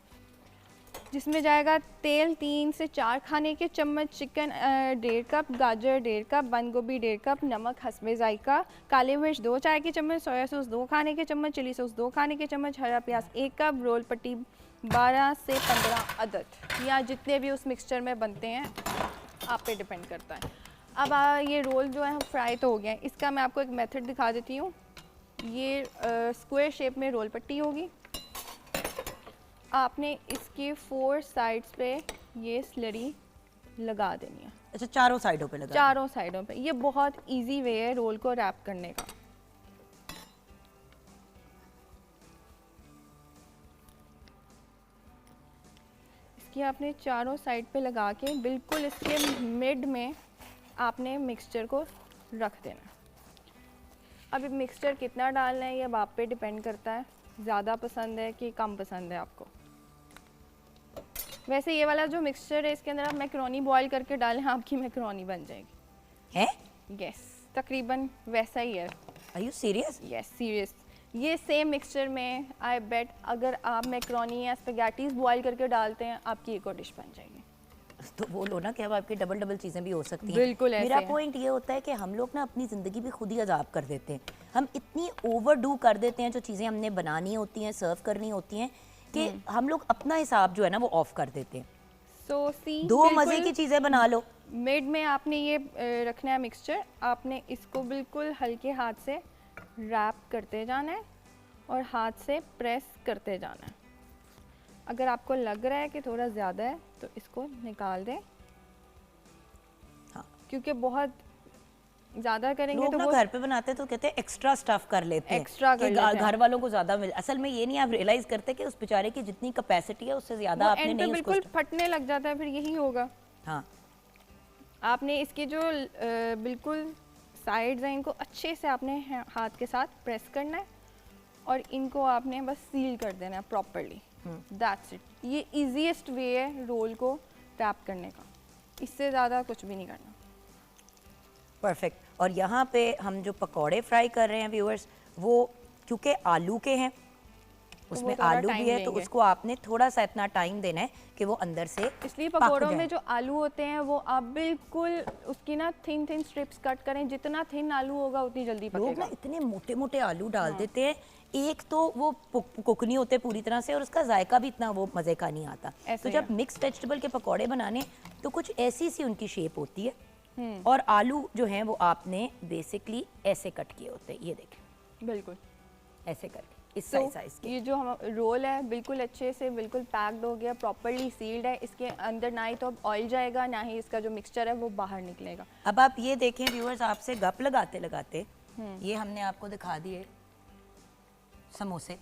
जिसमें जाएगा तेल 3 से 4 खाने के चम्मच, चिकन 1.5 कप, गाजर 1.5 कप, बंद गोभी 1.5 कप, नमक हस्बे जायका, काली मिर्च 2 चाय के चम्मच, सोया सॉस 2 खाने के चम्मच, चिली सॉस 2 खाने के चम्मच, हरा प्याज 1 कप, रोल पट्टी 12 से 15 अदद, या जितने भी उस मिक्सचर में बनते हैं आप पे डिपेंड करता है। अब ये रोल जो है फ्राई तो हो गया है, इसका मैं आपको एक मेथड दिखा देती हूँ। ये स्क्वायर शेप में रोल पट्टी होगी, आपने इसके 4 साइड्स पे ये स्लरी लगा देनी है। अच्छा, चारों साइडों पे लगा? चारों साइडों पे। ये बहुत इजी वे है रोल को रैप करने का। इसकी आपने चारों साइड पे लगा के बिल्कुल इसके मिड में आपने मिक्सचर को रख देना। अब मिक्सचर कितना डालना है ये अब आप पे डिपेंड करता है, ज़्यादा पसंद है कि कम पसंद है आपको। वैसे ये वाला जो मिक्सचर है इसके अंदर आप मैक्रोनी बॉईल करके डालें, आपकी मैक्रोनी बन जाएगी। है? यस, तकरीबन वैसा ही है। Are you serious? Yes, serious. ये सेम मिक्सचर में आई बेट अगर आप मैक्रोनी या स्पैगेटीज बॉईल करके डालते हैं आपकी एक और डिश बन जाएगी। तो वो लो ना कि अब आपकी डबल डबल चीज़ें भी हो सकती हैं। बिल्कुल ऐसे मेरा है। पॉइंट ये होता है कि हम लोग ना अपनी ज़िंदगी भी खुद ही अजाब कर देते हैं। हम इतनी ओवरडू कर देते हैं जो चीज़ें हमने बनानी होती हैं, सर्व करनी होती हैं, कि हम लोग अपना हिसाब जो है ना वो ऑफ कर देते हैं। सो सी दो मज़े की चीज़ें बना लो। मिड में आपने ये रखना है मिक्सचर, आपने इसको बिल्कुल हल्के हाथ से रैप करते जाना है और हाथ से प्रेस करते जाना है। अगर आपको लग रहा है कि थोड़ा ज़्यादा है तो इसको निकाल दें। हाँ, क्योंकि बहुत ज़्यादा करेंगे लोग तो ना वो घर पे बनाते हैं तो कहते हैं एक्स्ट्रा स्टफ कर लेते हैं, एक्स्ट्रा कर कि लेते हैं। घर वालों को ज़्यादा मिल। असल में ये नहीं आप रियलाइज़ करते कि उस बेचारे की जितनी कैपेसिटी है उससे ज़्यादा आपने एंड पे नहीं बिल्कुल उसको। फटने लग जाता है, फिर यही होगा। हाँ, आपने इसके जो बिल्कुल साइड्स हैं इनको अच्छे से आपने हाथ के साथ प्रेस करना है और इनको आपने बस सील कर देना है प्रॉपरली। That's it. ये इजीएस्ट वे है रोल को रैप करने का, इससे ज़्यादा कुछ भी नहीं करना। परफेक्ट। और यहाँ पे हम जो पकौड़े फ्राई कर रहे हैं व्यूअर्स, वो क्योंकि आलू के हैं, उसमें थोड़ा आलू time भी है, तो लेंगे। उसको आपने थोड़ा सा इतना टाइम देना है कि वो अंदर से इसलिए पक पकौड़ों जाए। में जो आलू होते हैं वो आप बिल्कुल उसकी ना थिन थिन स्ट्रिप्स कट करें, जितना थिन आलू होगा उतनी जल्दी लोग ना पकेगा। इतने मोटे मोटे आलू डाल देते हैं, एक तो वो कुक नहीं होते पूरी तरह से और उसका जायका भी इतना वो मज़े का नहीं आता। ऐसे तो ही जब मिक्स वेजिटेबल के पकौड़े बनाने तो कुछ ऐसी सी उनकी शेप होती है और आलू जो हैं वो आपने बेसिकली ऐसे कट किए होते हैं, ये देखें बिल्कुल ऐसे करके इस तो साइज के। ये जो हम रोल है बिल्कुल अच्छे से बिल्कुल पैक्ड हो गया, प्रॉपरली सील्ड है। इसके अंदर ना ही तो अब ऑयल जाएगा ना ही इसका जो मिक्सचर है वो बाहर निकलेगा। अब आप ये देखें व्यूअर्स, आपसे गप लगाते लगाते ये हमने आपको दिखा दिए समोसे,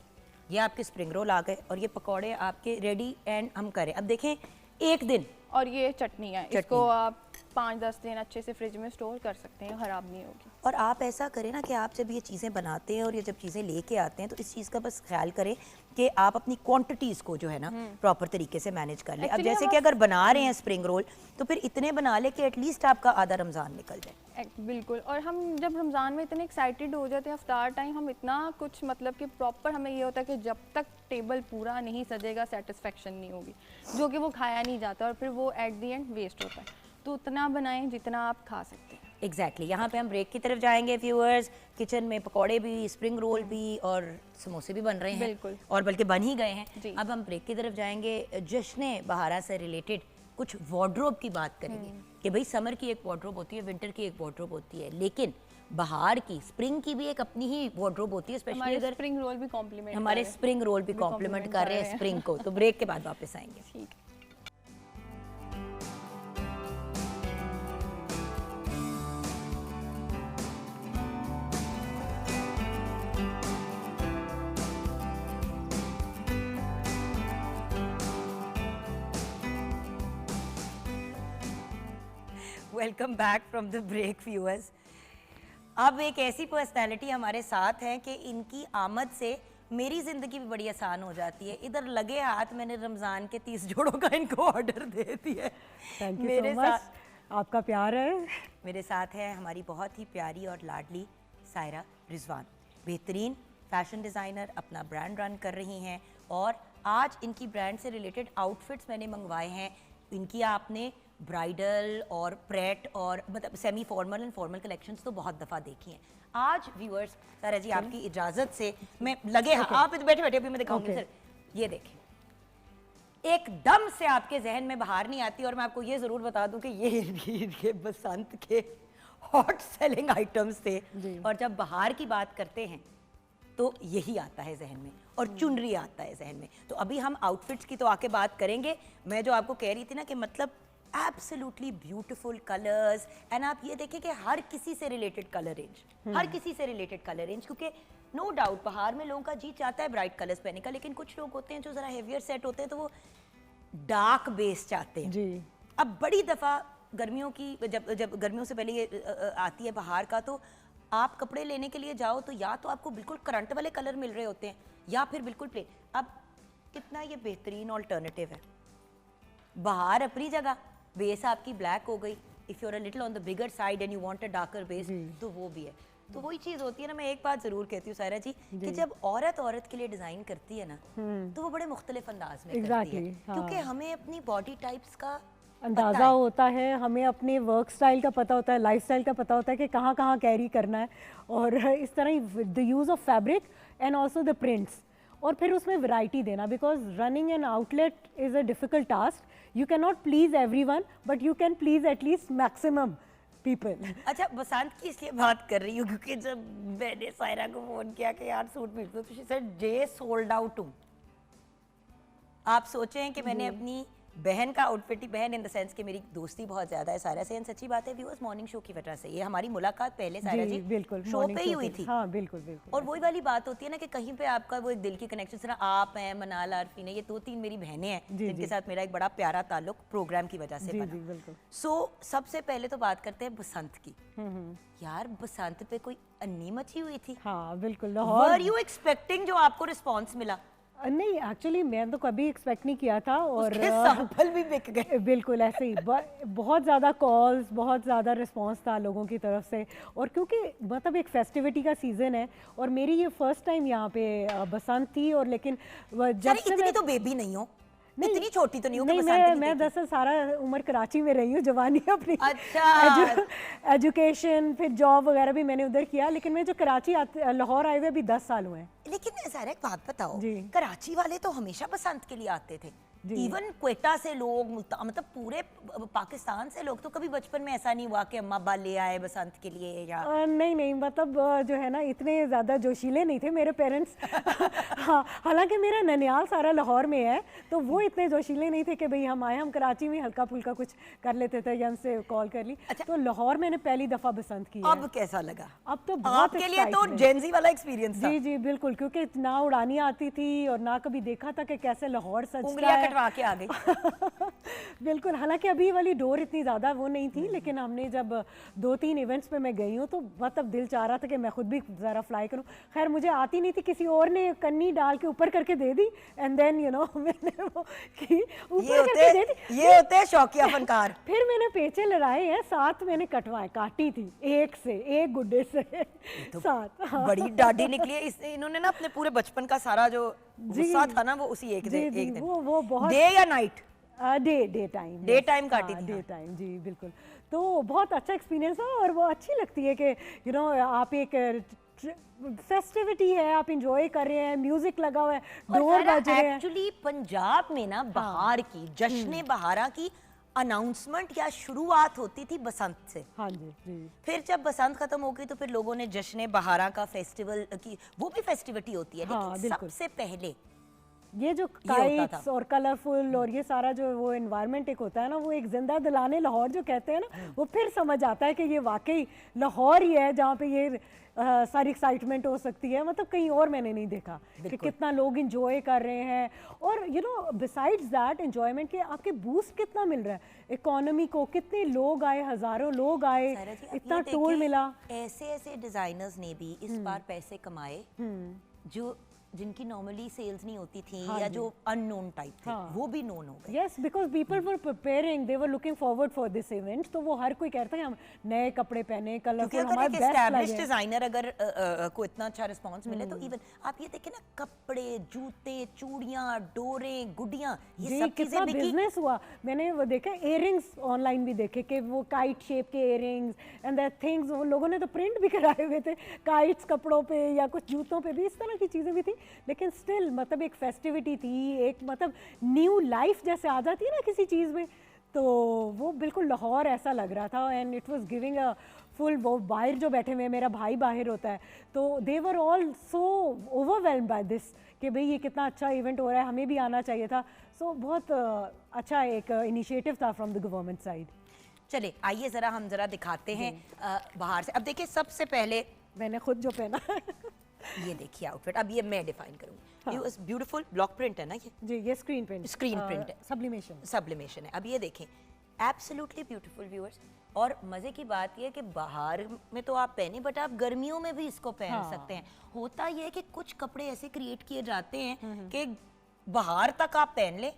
ये आपके स्प्रिंग रोल आ गए और ये पकौड़े आपके रेडी एंड हम करें। अब देखें एक दिन और ये चटनी है, इसको आप 5-10 दिन अच्छे से फ्रिज में स्टोर कर सकते हैं, ख़राब नहीं होगी। और आप ऐसा करें ना कि आप जब ये चीज़ें बनाते हैं और ये जब चीज़ें लेके आते हैं तो इस चीज़ का बस ख्याल करें कि आप अपनी क्वांटिटीज़ को जो है ना प्रॉपर तरीके से मैनेज कर लें। अब Actually जैसे हम कि अगर बना रहे हैं स्प्रिंग रोल तो फिर इतने बना ले कि एटलीस्ट आपका आधा रमज़ान निकल जाए। बिल्कुल। और हम जब रमज़ान में इतने एक्साइटेड हो जाते हैं अफ्तार टाइम, हम इतना कुछ मतलब कि प्रॉपर हमें ये होता है कि जब तक टेबल पूरा नहीं सजेगा सेटिस्फेक्शन नहीं होगी, जो कि वो खाया नहीं जाता और फिर वो एट द एंड वेस्ट होता है। तो उतना बनाएं जितना आप खा सकते हैं। एग्जैक्टली यहाँ पे हम ब्रेक की तरफ जाएंगे व्यूअर्स। किचन में पकौड़े भी, स्प्रिंग रोल भी और समोसे भी बन रहे हैं बिल्कुल। और बल्कि बन ही गए हैं। जी। अब हम ब्रेक की तरफ जाएंगे, जश्न बहारा से रिलेटेड कुछ वार्डरोब की बात करेंगे कि भाई समर की एक वार्डरोब होती है, विंटर की एक वार्डरोब होती है, लेकिन बाहर की स्प्रिंग की भी एक अपनी ही वार्डरोब होती है। स्पेशली हमारे अगर स्प्रिंग रोल भी कॉम्प्लीमेंट हमारे स्प्रिंग रोल भी कॉम्प्लीमेंट कर रहे हैं स्प्रिंग को। तो ब्रेक के बाद वापस आएंगे। ठीक। Welcome back from the break viewers. अब एक ऐसी पर्सनैलिटी हमारे साथ हैं कि इनकी आमद से मेरी ज़िंदगी भी बड़ी आसान हो जाती है। इधर लगे हाथ मैंने रमज़ान के 30 जोड़ों का इनको ऑर्डर दे दिया है। थैंक यू सो मच, आपका प्यार है। मेरे साथ है हमारी बहुत ही प्यारी और लाडली सायरा रिजवान, बेहतरीन फैशन डिज़ाइनर, अपना ब्रांड रन कर रही हैं और आज इनकी ब्रांड से रिलेटेड आउटफिट्स मैंने मंगवाए हैं। इनकी आपने ब्राइडल और प्रेट और मतलब semi formal and formal collections तो बहुत दफ़ा देखी हैं। आज व्यूअर्स, सारा जी आपकी इजाज़त से मैं लगे आप बैठे बैठे अभी मैं दिखाऊंगी सर, ये देखें एकदम से आपके जहन में बाहर नहीं आती। और मैं आपको ये ज़रूर बता दूं कि ये बसंत के हॉट सेलिंग आइटम्स थे। और जब बाहर की बात करते हैं तो यही आता है जहन में, और चुनरी आता है जहन में। तो अभी हम आउटफिट्स की तो आके बात करेंगे। मैं जो आपको कह रही थी ना कि मतलब एब्सोल्युटली ब्यूटीफुल कलर्स, एंड आप ये देखें कि हर किसी से रिलेटेड कलर रेंज, हर किसी से रिलेटेड कलर रेंज, क्योंकि नो डाउट बाहर में लोगों का जी चाहता है ब्राइट कलर्स पहनने का, लेकिन कुछ लोग होते हैं जो जरा हेवियर सेट होते हैं तो वो डार्क बेस चाहते हैं जी। अब बड़ी दफा गर्मियों की जब गर्मियों से पहले ये आती है बाहर का, तो आप कपड़े लेने के लिए जाओ तो या तो आपको बिल्कुल करंट वाले कलर मिल रहे होते हैं या फिर बिल्कुल प्लेन। अब कितना ये बेहतरीन ऑल्टरनेटिव है। बाहर अपनी जगह बेस आपकी ब्लैक हो गई, if you are a little on the bigger side and you want a darker base तो वो भी है। तो वही चीज होती है ना, मैं एक बात जरूर कहती हूँ सायरा जी कि जब औरत के लिए डिजाइन करती है ना तो वो बड़े मुख्तलिफ अंदाज में करती है, क्योंकि हमें अपनी बॉडी टाइप्स का अंदाज़ा होता है, हमें अपने वर्क स्टाइल का पता होता है, लाइफ स्टाइल का पता होता है कि कहाँ कहाँ कैरी करना है। और इस तरह ही the use of fabric and also the prints, और फिर उसमें वैरायटी देना, because running an outlet is a difficult task. You can not please everyone but you can please at least maximum people. अच्छा, बसंत की इसलिए बात कर रही हूँ क्योंकि जब मैंने सायरा को फोन किया कि यार सूट पीट दो तो she said J sold out हूँ। आप सोचें कि मैंने अपनी बहन का आउटफिट ही, बहन इन द सेंस कि मेरी दोस्ती बहुत ज्यादा है सायरा से, सच्ची बात है व्यूअर्स मॉर्निंग शो की वजह से ये हमारी मुलाकात पहले सायरा जी बिल्कुल शो पे ही हुई थी। हाँ बिल्कुल बिल्कुल। और वही वाली बात होती है ना कि कहीं पे आपका वो एक दिल की कनेक्शन, सिर्फ आप हैं, मनाल, आरफीन है, ये 2-3 मेरी बहनें हैं जिनके साथ मेरा एक बड़ा प्यारा ताल्लुक प्रोग्राम की वजह से बना। सो सबसे पहले तो बात करते हैं बसंत की। यार बसंत पे कोई अन्नी मची हुई थी। हाँ बिल्कुल। वर यू एक्सपेक्टिंग जो आपको रिस्पॉन्स मिला? नहीं, एक्चुअली मैं तो कभी एक्सपेक्ट नहीं किया था, और सैंपल भी बिक गए। बिल्कुल ऐसे ही बहुत ज़्यादा कॉल्स, बहुत ज़्यादा रिस्पांस था लोगों की तरफ से। और क्योंकि मतलब एक फेस्टिविटी का सीज़न है और मेरी ये फर्स्ट टाइम यहाँ पे बसंत थी, और लेकिन जब से इतनी तो बेबी नहीं हो, इतनी छोटी तो नहीं हो। नहीं, मैं दरअसल सारा उम्र कराची में रही हूँ, जवानी अपनी। अच्छा। एजुकेशन फिर जॉब वगैरह भी मैंने उधर किया, लेकिन मैं जो कराची लाहौर आए हुए अभी 10 साल हुए हैं। लेकिन सारा एक बात बताओ, कराची वाले तो हमेशा बसंत के लिए आते थे। इवन क्वेटा से लोग, मतलब पूरे पाकिस्तान से लोग, तो कभी बचपन में ऐसा नहीं हुआ कि अम्मा अब्बा ले आए बसंत के लिए या नहीं, मतलब जो है ना इतने ज़्यादा जोशीले नहीं थे मेरे पेरेंट्स। हाँ, हालांकि मेरा ननियाल सारा लाहौर में है, तो वो इतने जोशीले नहीं थे कि भाई हम आए, हम कराची में हल्का फुल्का कुछ कर लेते थे या हमसे कॉल कर ली। अच्छा। तो लाहौर मैंने पहली दफ़ा बसंत की। अब कैसा लगा? अब तो बहुत आपके लिए तो जेनजी वाला एक्सपीरियंस था। जी बिल्कुल, क्योंकि ना उड़ानी आती थी और ना कभी देखा था कि कैसे लाहौर सजता है। कटवा के आ गई। बिल्कुल, हालांकि अभी वाली डोर इतनी ज़्यादा वो नहीं थी, लेकिन हमने जब 2-3 इवेंट्स पे मैं गई हूँ तो मतलब दिल चाह रहा था कि मैं खुद भी ज़रा फ्लाई करूँ। खैर मुझे आती नहीं थी, किसी और ने कन्नी डाल के ऊपर करके दे दी, एंड देन यू नो मैंने वो की ऊपर करके दे दी। ये होते हैं शौकिया फनकार। फिर मैंने पेचे लड़ाए हैं, 7 मैंने कटवाए, काटी थी एक गुड्डे से 7। हाँ। बड़ी डाढ़ी निकली है। इन्होंने ना अपने पूरे बचपन का सारा जो गुस्सा था ना वो उसी एक दिन। वो बहुत डे या नाइट? डे टाइम काटी थी। डे टाइम जी बिल्कुल। तो बहुत अच्छा एक्सपीरियंस था, और वो अच्छी लगती है कि यू नो आप एक फेस्टिविटी है, आप इंजॉय कर रहे हैं, म्यूजिक लगा हुआ है, डोर बज रहे हैं। एक्चुअली पंजाब में ना बहार की जश्न बहारा की अनाउंसमेंट या शुरुआत होती थी बसंत से। हाँ जी। फिर जब बसंत खत्म हो गई तो फिर लोगों ने जश्न बहारा का फेस्टिवल की, वो भी फेस्टिविटी होती है, लेकिन सबसे पहले ये जो काइट्स और कलरफुल और ये सारा जो वो एनवायरनमेंट एक होता है ना, वो एक जिंदा दिलाने लाहौर जो कहते हैं ना, वो फिर समझ आता है कि ये वाकई लाहौर ही है जहाँ पे ये सारी एक्साइटमेंट हो सकती है। मतलब कहीं और मैंने नहीं देखा कि कितना लोग इंजॉय कर रहे हैं, और you know besides that enjoyment के आपके बूस्ट कितना मिल रहा है इकोनॉमी को। कितने लोग आए, हजारों लोग आए, इतना टोल मिला। ऐसे डिजाइनर्स ने भी इस बार पैसे कमाए जो जिनकी नॉर्मली सेल्स नहीं होती थी हाँ या जी। जो अननोन टाइप थे, हाँ। वो भी नोन हो गए। Yes, because people were preparing, they were looking forward for this event, तो वो हर कोई कहता है हम नए कपड़े पहने, क्योंकि कलरफुल, अगर हमारे एक बेस्ट एस्टैब्लिश्ड लगे। डिजाइनर अगर को इतना अच्छा रिस्पांस मिले तो इवन आप ये देखें ना, कपड़े, जूते, चूड़ियां, डोरें, गुडियां, ये जी, सब कितना चीजें बिजनेस हुआ। मैंने वो देखा, इयररिंग्स ऑनलाइन भी देखे कि वो काइट शेप के इयररिंग्स एंड दैट थिंग्स, वो लोगों ने तो प्रिंट भी कराए हुए थे काइट्स कपड़ों पे या कुछ जूतों पे भी, इस तरह की चीज़ें भी थी। लेकिन स्टिल मतलब एक फेस्टिविटी थी, एक मतलब न्यू लाइफ जैसे आ जाती है ना किसी चीज़ में, तो वो बिल्कुल लाहौर ऐसा लग रहा था। And it was giving a full, वो बाहर जो बैठे हुए हैं, मेरा भाई बाहर होता है, तो they were all so overwhelmed by this कि भाई ये कितना अच्छा इवेंट हो रहा है, हमें भी आना चाहिए था। सो बहुत अच्छा एक इनिशिएटिव था फ्रॉम द गवर्नमेंट साइड। चले आइए जरा हम जरा दिखाते हैं बाहर से। अब देखिए सबसे पहले मैंने खुद जो पहना ये देखिए आउटफिट, अब ये मैं डिफाइन करूंगी। ये ब्यूटीफुल ब्लॉक प्रिंट है ना, जी, ये स्क्रीन प्रिंट, Screen print है। सब्लिमेशन। सब्लिमेशन है। अब ये देखें, एब्सोल्युटली ब्यूटीफुल व्यूअर्स। और मजे की बात ये है कि बाहर में तो आप पहने, बट आप गर्मियों में भी इसको पहन सकते हैं। होता ये है कि कुछ कपड़े ऐसे क्रिएट किए जाते हैं कि बाहर तक आप पहन लें,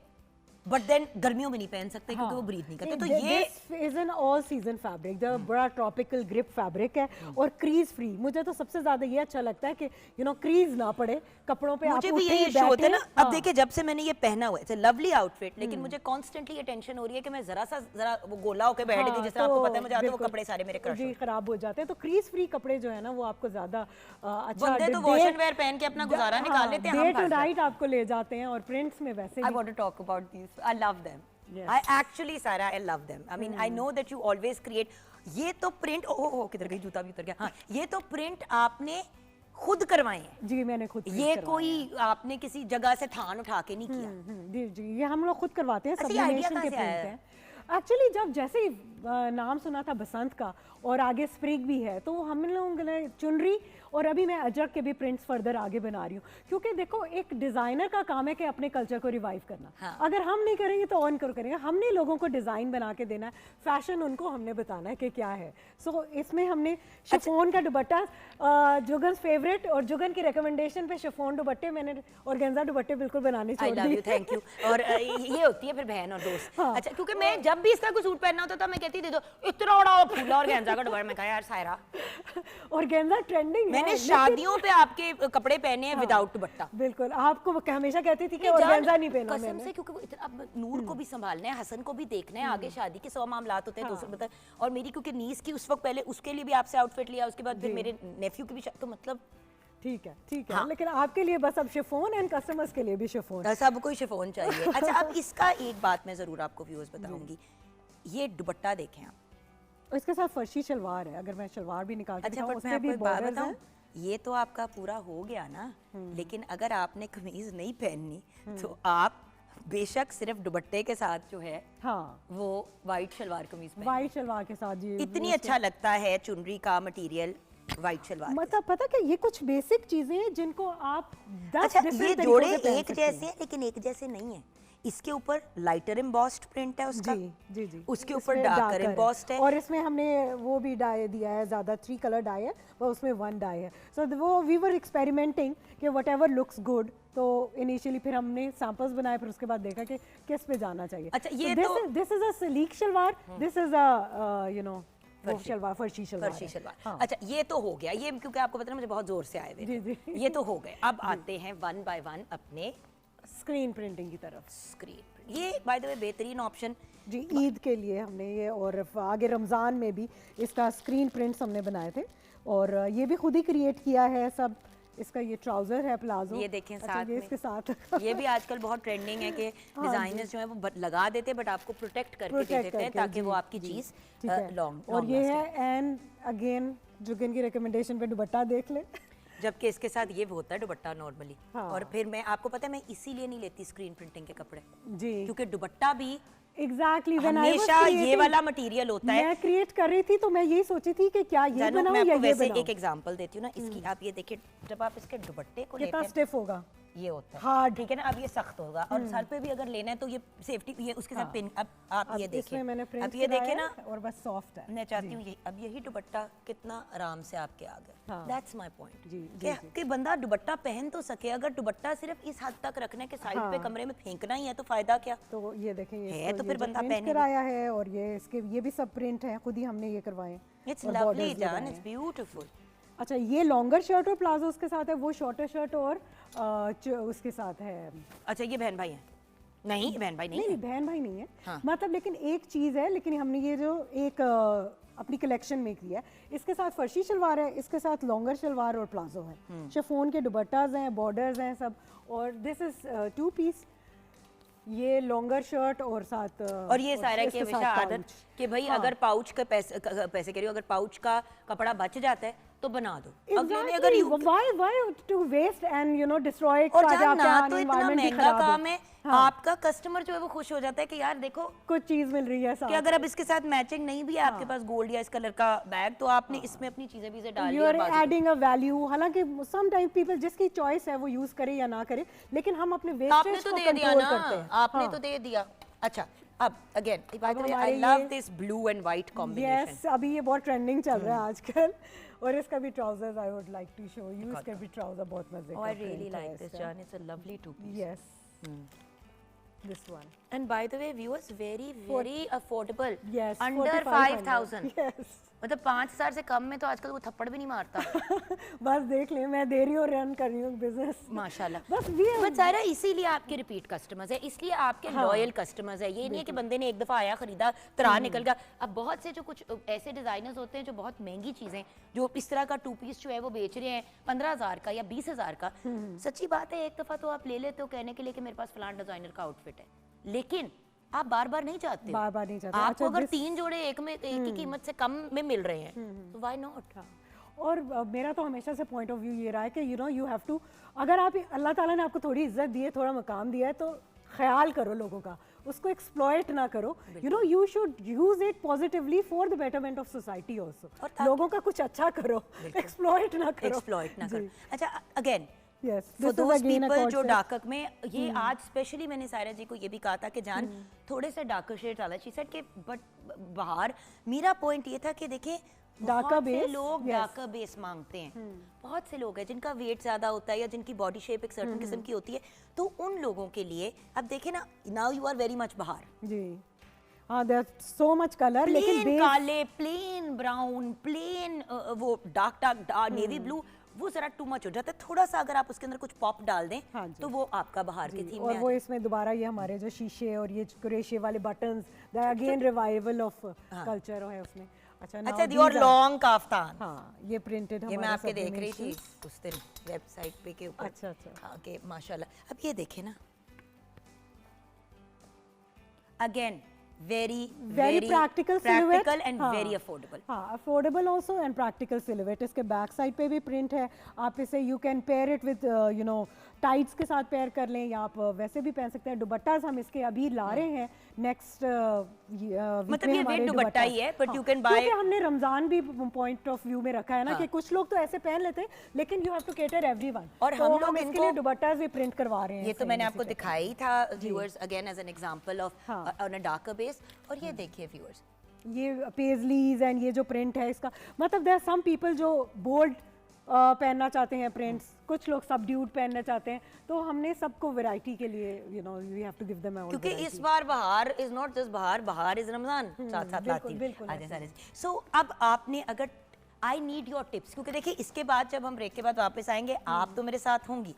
बट देन गर्मियों में नहीं पहन सकते क्योंकि वो ब्रीथ नहीं करते। तो ये is an all season fabric, जो बड़ा ट्रॉपिकल ग्रिप फैब्रिक है और क्रीज फ्री। मुझे तो सबसे ज्यादा ये अच्छा लगता है कि यू नो क्रीज ना पड़े कपड़ों पे। मुझे आप भी उठे, यही इशू होता है ना। बैठे, अब देखिए जब से मैंने ये पहना हुआ है, इट्स अ लवली आउटफिट, लेकिन मुझे कॉन्स्टेंटली ये टेंशन हो रही है कि मैं जरा वो गोला होकर बैठ गई, जिससे आपको पता है मुझे आते वो कपड़े सारे मेरे क्रश जी खराब हो जाते हैं। तो क्रीज फ्री कपड़े जो है ना वो आपको ज्यादा अच्छा, बंदे तो वॉश एंड वेयर पहन के अपना गुजारा निकाल लेते हैं, हम डे टू फंस जाते हैं। नाइट आपको ले जाते हैं। और प्रिंट्स में वैसे I want to talk about these. I love them. Yes. I actually, Sarah, I love them. I mean, I know that you always create. ये तो प्रिंट, ओह किधर गई, जूता भी उतर गया। हाँ, ये तो प्रिंट आपने खुद करवाए हैं। जी, मैंने खुद ये कोई आपने किसी जगह से थान उठा के नहीं किया। जी जी, ये हम लोग खुद करवाते हैं, अच्छा, ये idea सब्लिमेशन कहाँ के से प्रिंट आया? हैं। एक्चुअली जब जैसे ही नाम सुना था बसंत का और आगे स्प्रिग भी है, तो हम लोगों ने चुनरी और अभी मैं अजरक के भी प्रिंट्स फर्दर आगे बना रही हूँ। क्योंकि देखो एक डिज़ाइनर का काम है कि अपने कल्चर को रिवाइव करना। हाँ। अगर हम नहीं करेंगे तो और करेंगे। हमने लोगों को डिज़ाइन बना के देना है, फैशन उनको हमने बताना है कि क्या है। सो इसमें हमने शिफॉन का दुपट्टा, जुगन फेवरेट, और जुगन की रिकमेंडेशन पे शिफॉन दुपट्टे मैंने ऑर्गेन्जा दुपट्टे बिल्कुल बनाने I छोड़ love दिए। you, thank you. और ये होती है फिर बहन और दोस्त। हाँ। अच्छा, क्योंकि मैं जब भी इसका कोई सूट पहनना होता था मैं कहती दे दो, इतना बड़ा फूला और गेंजा का दुपट्टा। मैं कहा यार सायरा, ऑर्गेन्जा ट्रेंडिंग है, मैंने लेकिन- शादियों पे आपके कपड़े पहने हैं विदाउट दुपट्टा। बिल्कुल, आपको हमेशा कहती थी कि नहीं, ऑर्गेन्जा नहीं पहना कसम मैंने। से, क्योंकि वो इतना, अब नूर को भी संभालना है, हसन को भी देखना है, आगे शादी के 100 मामलात होते हैं, दूसरे बता। और मेरी क्योंकि नीस की उस वक्त, पहले उसके लिए भी आपसे आउटफिट लिया, उसके बाद फिर मेरे नेफ्यू की भी तो मतलब ठीक है। हाँ। लेकिन आपके लिए बस अब शिफॉन एंड कस्टमर्स के लिए भी शिफॉन। सबको ही शिफॉन चाहिए। अच्छा, अब इसका एक बात मैं जरूर आपको व्यूअर्स बताऊंगी, ये दुपट्टा देखें आप। और इसके साथ फर्शी शलवार है, अगर मैं शलवार भी निकाल के अच्छा, दिखाऊं, बट मैं उसमें आपको भी एक बात बॉर्डर्स बताऊं, हैं। ये तो आपका पूरा हो गया ना, लेकिन अगर आपने कमीज नहीं पहननी तो आप बेशक सिर्फ दुपट्टे के साथ जो है हाँ, वो वाइट शलवार कमीज पहन, वाइट शलवार के साथ जी। इतनी अच्छा लगता है चुनरी का मटेरियल वाइट शलवार के मतलब पता क्या, ये कुछ बेसिक चीजें हैं जिनको आप 10 अच्छा, different ये तरीकों जोड़े से पहन एक सकते जैसे हैं। हैं लेकिन एक जैसे नहीं है। इसके ऊपर लाइटर एम्बॉस्ड प्रिंट है उसका, जी। उसके ऊपर इसमें डार्कर darker एम्बॉस्ड है। और इसमें हमने वो भी डाई दिया है, ज्यादा 3 कलर डाई है, और उसमें 1 डाई है। सो वो वी वर एक्सपेरिमेंटिंग कि व्हाटएवर लुक्स गुड। तो इनिशियली फिर हमने सैंपल्स बनाए, फिर उसके बाद देखा कि किस पे जाना चाहिए। अच्छा, ये this is a silk shalwar, this is a you know shalwar, फर्शी शलवार फर्शी है। शलवार। हाँ। अच्छा, ये तो हो गया, ये क्योंकि आपको पता है मुझे बहुत जोर से आए हुए जी। थे। ये तो हो गए। अब आते हैं 1 बाय 1 अपने स्क्रीन प्रिंटिंग की तरफ। स्क्रीन। ये बाय द वे बेहतरीन ऑप्शन जी, ईद के लिए हमने ये, और आगे रमज़ान में भी इसका स्क्रीन प्रिंट्स हमने बनाए थे, और ये भी खुद ही क्रिएट किया है सब। इसका ये ट्राउजर है प्लाजो, ये देखें अच्छा, साथ ये में। इसके साथ ये भी आजकल बहुत ट्रेंडिंग है कि डिजाइनर्स जो है वो लगा देते हैं बट आपको प्रोटेक्ट करके दे प्रोटेक्ट देते हैं करके, ताकि जी, वो आपकी जी, चीज ठीक है। लॉन्ग। और ये है, एंड अगेन जुगन की रिकमेंडेशन पे दुपट्टा देख ले। जबकि इसके साथ ये होता है दुपट्टा नॉर्मली। हाँ। और फिर मैं आपको पता है मैं इसीलिए नहीं लेती स्क्रीन प्रिंटिंग के कपड़े, जी क्योंकि दुपट्टा भी एग्जैक्टली, हमेशा ये वाला मटेरियल होता है। मैं क्रिएट कर रही थी तो मैं यही सोची थी कि क्या ये जानू, बनाऊं मैं या आपको ये वैसे बनाऊं। एक एग्जांपल देती हूँ ना इसकी। आप ये देखिए, जब आप इसके दुपट्टे को लेते कितना हैं, स्टिफ होगा। ये होता है Hard. ठीक है ना। अब ये सख्त होगा और सर पे भी अगर लेना है तो ये सेफ्टी ये उसके साथ पिन। अब आप ये इसमें देखिए, मैंने प्रिंट अब ये देखिए ना, और बस सॉफ्ट है। मैं चाहती हूँ अब यही दुपट्टा कितना आराम से आपके आ गया। हाँ। दैट्स माय पॉइंट जी, जी, कि बंदा दुपट्टा पहन तो सके। अगर दुपट्टा सिर्फ इस हद तक रखने के साइड पे कमरे में फेंकना ही है तो फायदा क्या। तो ये देखें, ये है तो ये फिर जो बंदा print पहने भी। कराया है, और ये इसके ये भी सब प्रिंट है, खुद ही हमने ये करवाए। इट्स और लवली borders जान, लगाए इट्स हैं। ब्यूटीफुल। अच्छा, ये लॉन्गर शर्ट और प्लाजो उसके साथ है, वो शॉर्टर शर्ट और उसके साथ है। अच्छा ये बहन भाई है? नहीं बहन भाई नहीं नहीं है। बहन भाई नहीं है। हाँ। मतलब लेकिन एक चीज़ है, लेकिन हमने ये जो एक अपनी कलेक्शन में किया है, इसके साथ फर्शी शलवार है, इसके साथ लॉन्गर शलवार और प्लाजो है, शिफॉन के दुपट्टाज हैं, बॉर्डर्स हैं सब। और दिस इज 2 पीस, ये लॉन्गर शर्ट और साथ और ये सारा की इसके साथ हमेशा आदत pouch। कि भाई हाँ। अगर पाउच के पैसे कह रही हो, अगर पाउच का कपड़ा बच जाता है तो बना दो। अगले ने अगर Exactly. why to waste and destroy it और का जान जाके ना तो इतना environment भी महंगा खराब हो। काम है, हाँ। आपका कस्टमर जो है वो खुश हो जाता है कि यार देखो कुछ चीज मिल रही है कि साथ। अगर अब इसके साथ मैचिंग नहीं भी है आपके पास गोल्ड या इस कलर का बैग तो आपने इसमें अपनी चीजें भी डाल यू आर दी बाजू में। Adding a value. हालांकि सम टाइम पीपल जिसकी चॉइस है वो यूज करे या ना करे, लेकिन हम अपने आपने वेस्टेज तो को दे दिया कंट्रोल ना, करते हैं। आपने तो दे दिया। अच्छा अब अगेन बाय द वे आई हमारे लव ये- this blue and white combination. Yes, अभी ये बहुत ट्रेंडिंग चल रहा है आजकल। और इसका भी trousers I would like to show you. इसका भी ट्राउजर बहुत मजे का Oh, I print really है like this, इसका। Jan. It's a lovely two-piece. Yes. This one. And by the way, viewers, very affordable. Yes. Under 4500. 5,000. Yes. मतलब 5,000 से कम में तो आजकल वो थप्पड़ भी नहीं मारता। बस देख ले, मैं दे रही हूँ, रन कर रही हूँ बिजनेस। माशाल्लाह। बस we are- बट सारा इसीलिए आपके रिपीट कस्टमर्स है, इसलिए आपके लॉयल कस्टमर्स है। ये नहीं है कि बंदे ने एक दफा आया खरीदा तरा निकल गया। अब बहुत से जो कुछ ऐसे डिजाइनर्स होते हैं जो बहुत महंगी चीजें जो इस तरह का 2 पीस जो है वो बेच रहे हैं 15,000 का या 20,000 का। सच्ची बात है, एक दफा तो आप ले लेते हो कहने के लिए कि मेरे पास फलान डिजाइनर का आउटफिट है, लेकिन आप बार बार नहीं चाहते हो। बार बार नहीं चाहते। आपको अच्छा, अगर this- 3 जोड़े एक ही कीमत से कम में मिल रहे हैं तो व्हाई नॉट। और मेरा तो हमेशा से पॉइंट ऑफ व्यू ये रहा है कि यू हैव टू, अगर आप अल्लाह ताला ने आपको थोड़ी इज्जत दी है, थोड़ा मकाम दिया है, तो ख्याल करो लोगों का, उसको एक्सप्लॉइट ना करो। You should use it positively for the betterment of society also. लोगों का कुछ अच्छा करो, एक्सप्लॉइट ना करो। एक्सप्लॉइट ना करो। अच्छा again Yes, for this is those again a people quote जो से- डार्क में ये आज स्पेशली मैंने सायरा जी को ये भी कहा था कि जान थोड़े से डार्कर शेड्स आला शी सेड कि बट बाहर मेरा पॉइंट ये था कि देखें Darker बहुत से base, लोग yes. डार्कर बेस मांगते हैं। बहुत से लोग हैं जिनका वेट ज्यादा होता है या जिनकी बॉडी शेप एक सर्टेन किस्म की होती है, तो उन लोगों के लिए अब देखें ना, now you are very much बाहर जी हाँ, देयर सो मच कलर, लेकिन प्लेन base- काले, प्लेन ब्राउन, प्लेन वो डार्क नेवी ब्लू, वो जरा टू मच हो जाता है। थोड़ा सा अगर आप उसके अंदर कुछ पॉप डाल दें हाँ जी। तो वो आपका बाहर की थीम और में वो इसमें दोबारा ये हमारे जो शीशे और ये क्रोशिया वाले buttons, the again revival of culture है उसमें। अच्छा now अच्छा दी these और are- लॉन्ग काफ्तान, हाँ, ये प्रिंटेड ये मैं आपके देख रही थी उस दिन वेबसाइट पे के ऊपर। अच्छा, अच्छा। हाँ कि माशाल्लाह। अब ये देखें ना, again very very practical practical and very affordable. हाँ, affordable also and practical silhouette. इसके बैक साइड पे भी प्रिंट है, आप इसे you can pair it with tights के साथ पेयर कर लें, या आप वैसे भी पहन सकते हैं। दुपट्टास हम इसके अभी ला रहे हैं नेक्स्ट मतलब ये वेट दुपट्टा ही है, but you can buy- क्योंकि हमने रमजान भी पॉइंट ऑफ व्यू में रखा है ना, कि कुछ लोग तो ऐसे पहन लेते हैं, लेकिन you have to cater everyone. और हम लोग इसके इनको- लिए दुपट्टास भी प्रिंट करवा रहे हैं। ये तो same मैंने इसी आपको पे। दिखाया ही था viewers, again as an example of हाँ। On a darker base. और ये देखिए व्यूअर्स, ये पेजलीज एंड ये जो प्रिंट है इसका, मतलब देयर सम पीपल जो बोल्ड पहनना चाहते हैं प्रिंट्स, कुछ लोग सबड्यूड पहनना चाहते हैं, तो हमने सबको वैरायटी के लिए we have to give them क्योंकि इस बार bahar is not just bahar is Ramzan साथ साथ बिल्कुल, लाती बिल्कुल आधे ऐसे। सारे। सो अब आपने अगर आई नीड योर टिप्स, क्योंकि देखिए इसके बाद जब हम ब्रेक के बाद वापस आएंगे आप तो मेरे साथ होंगी,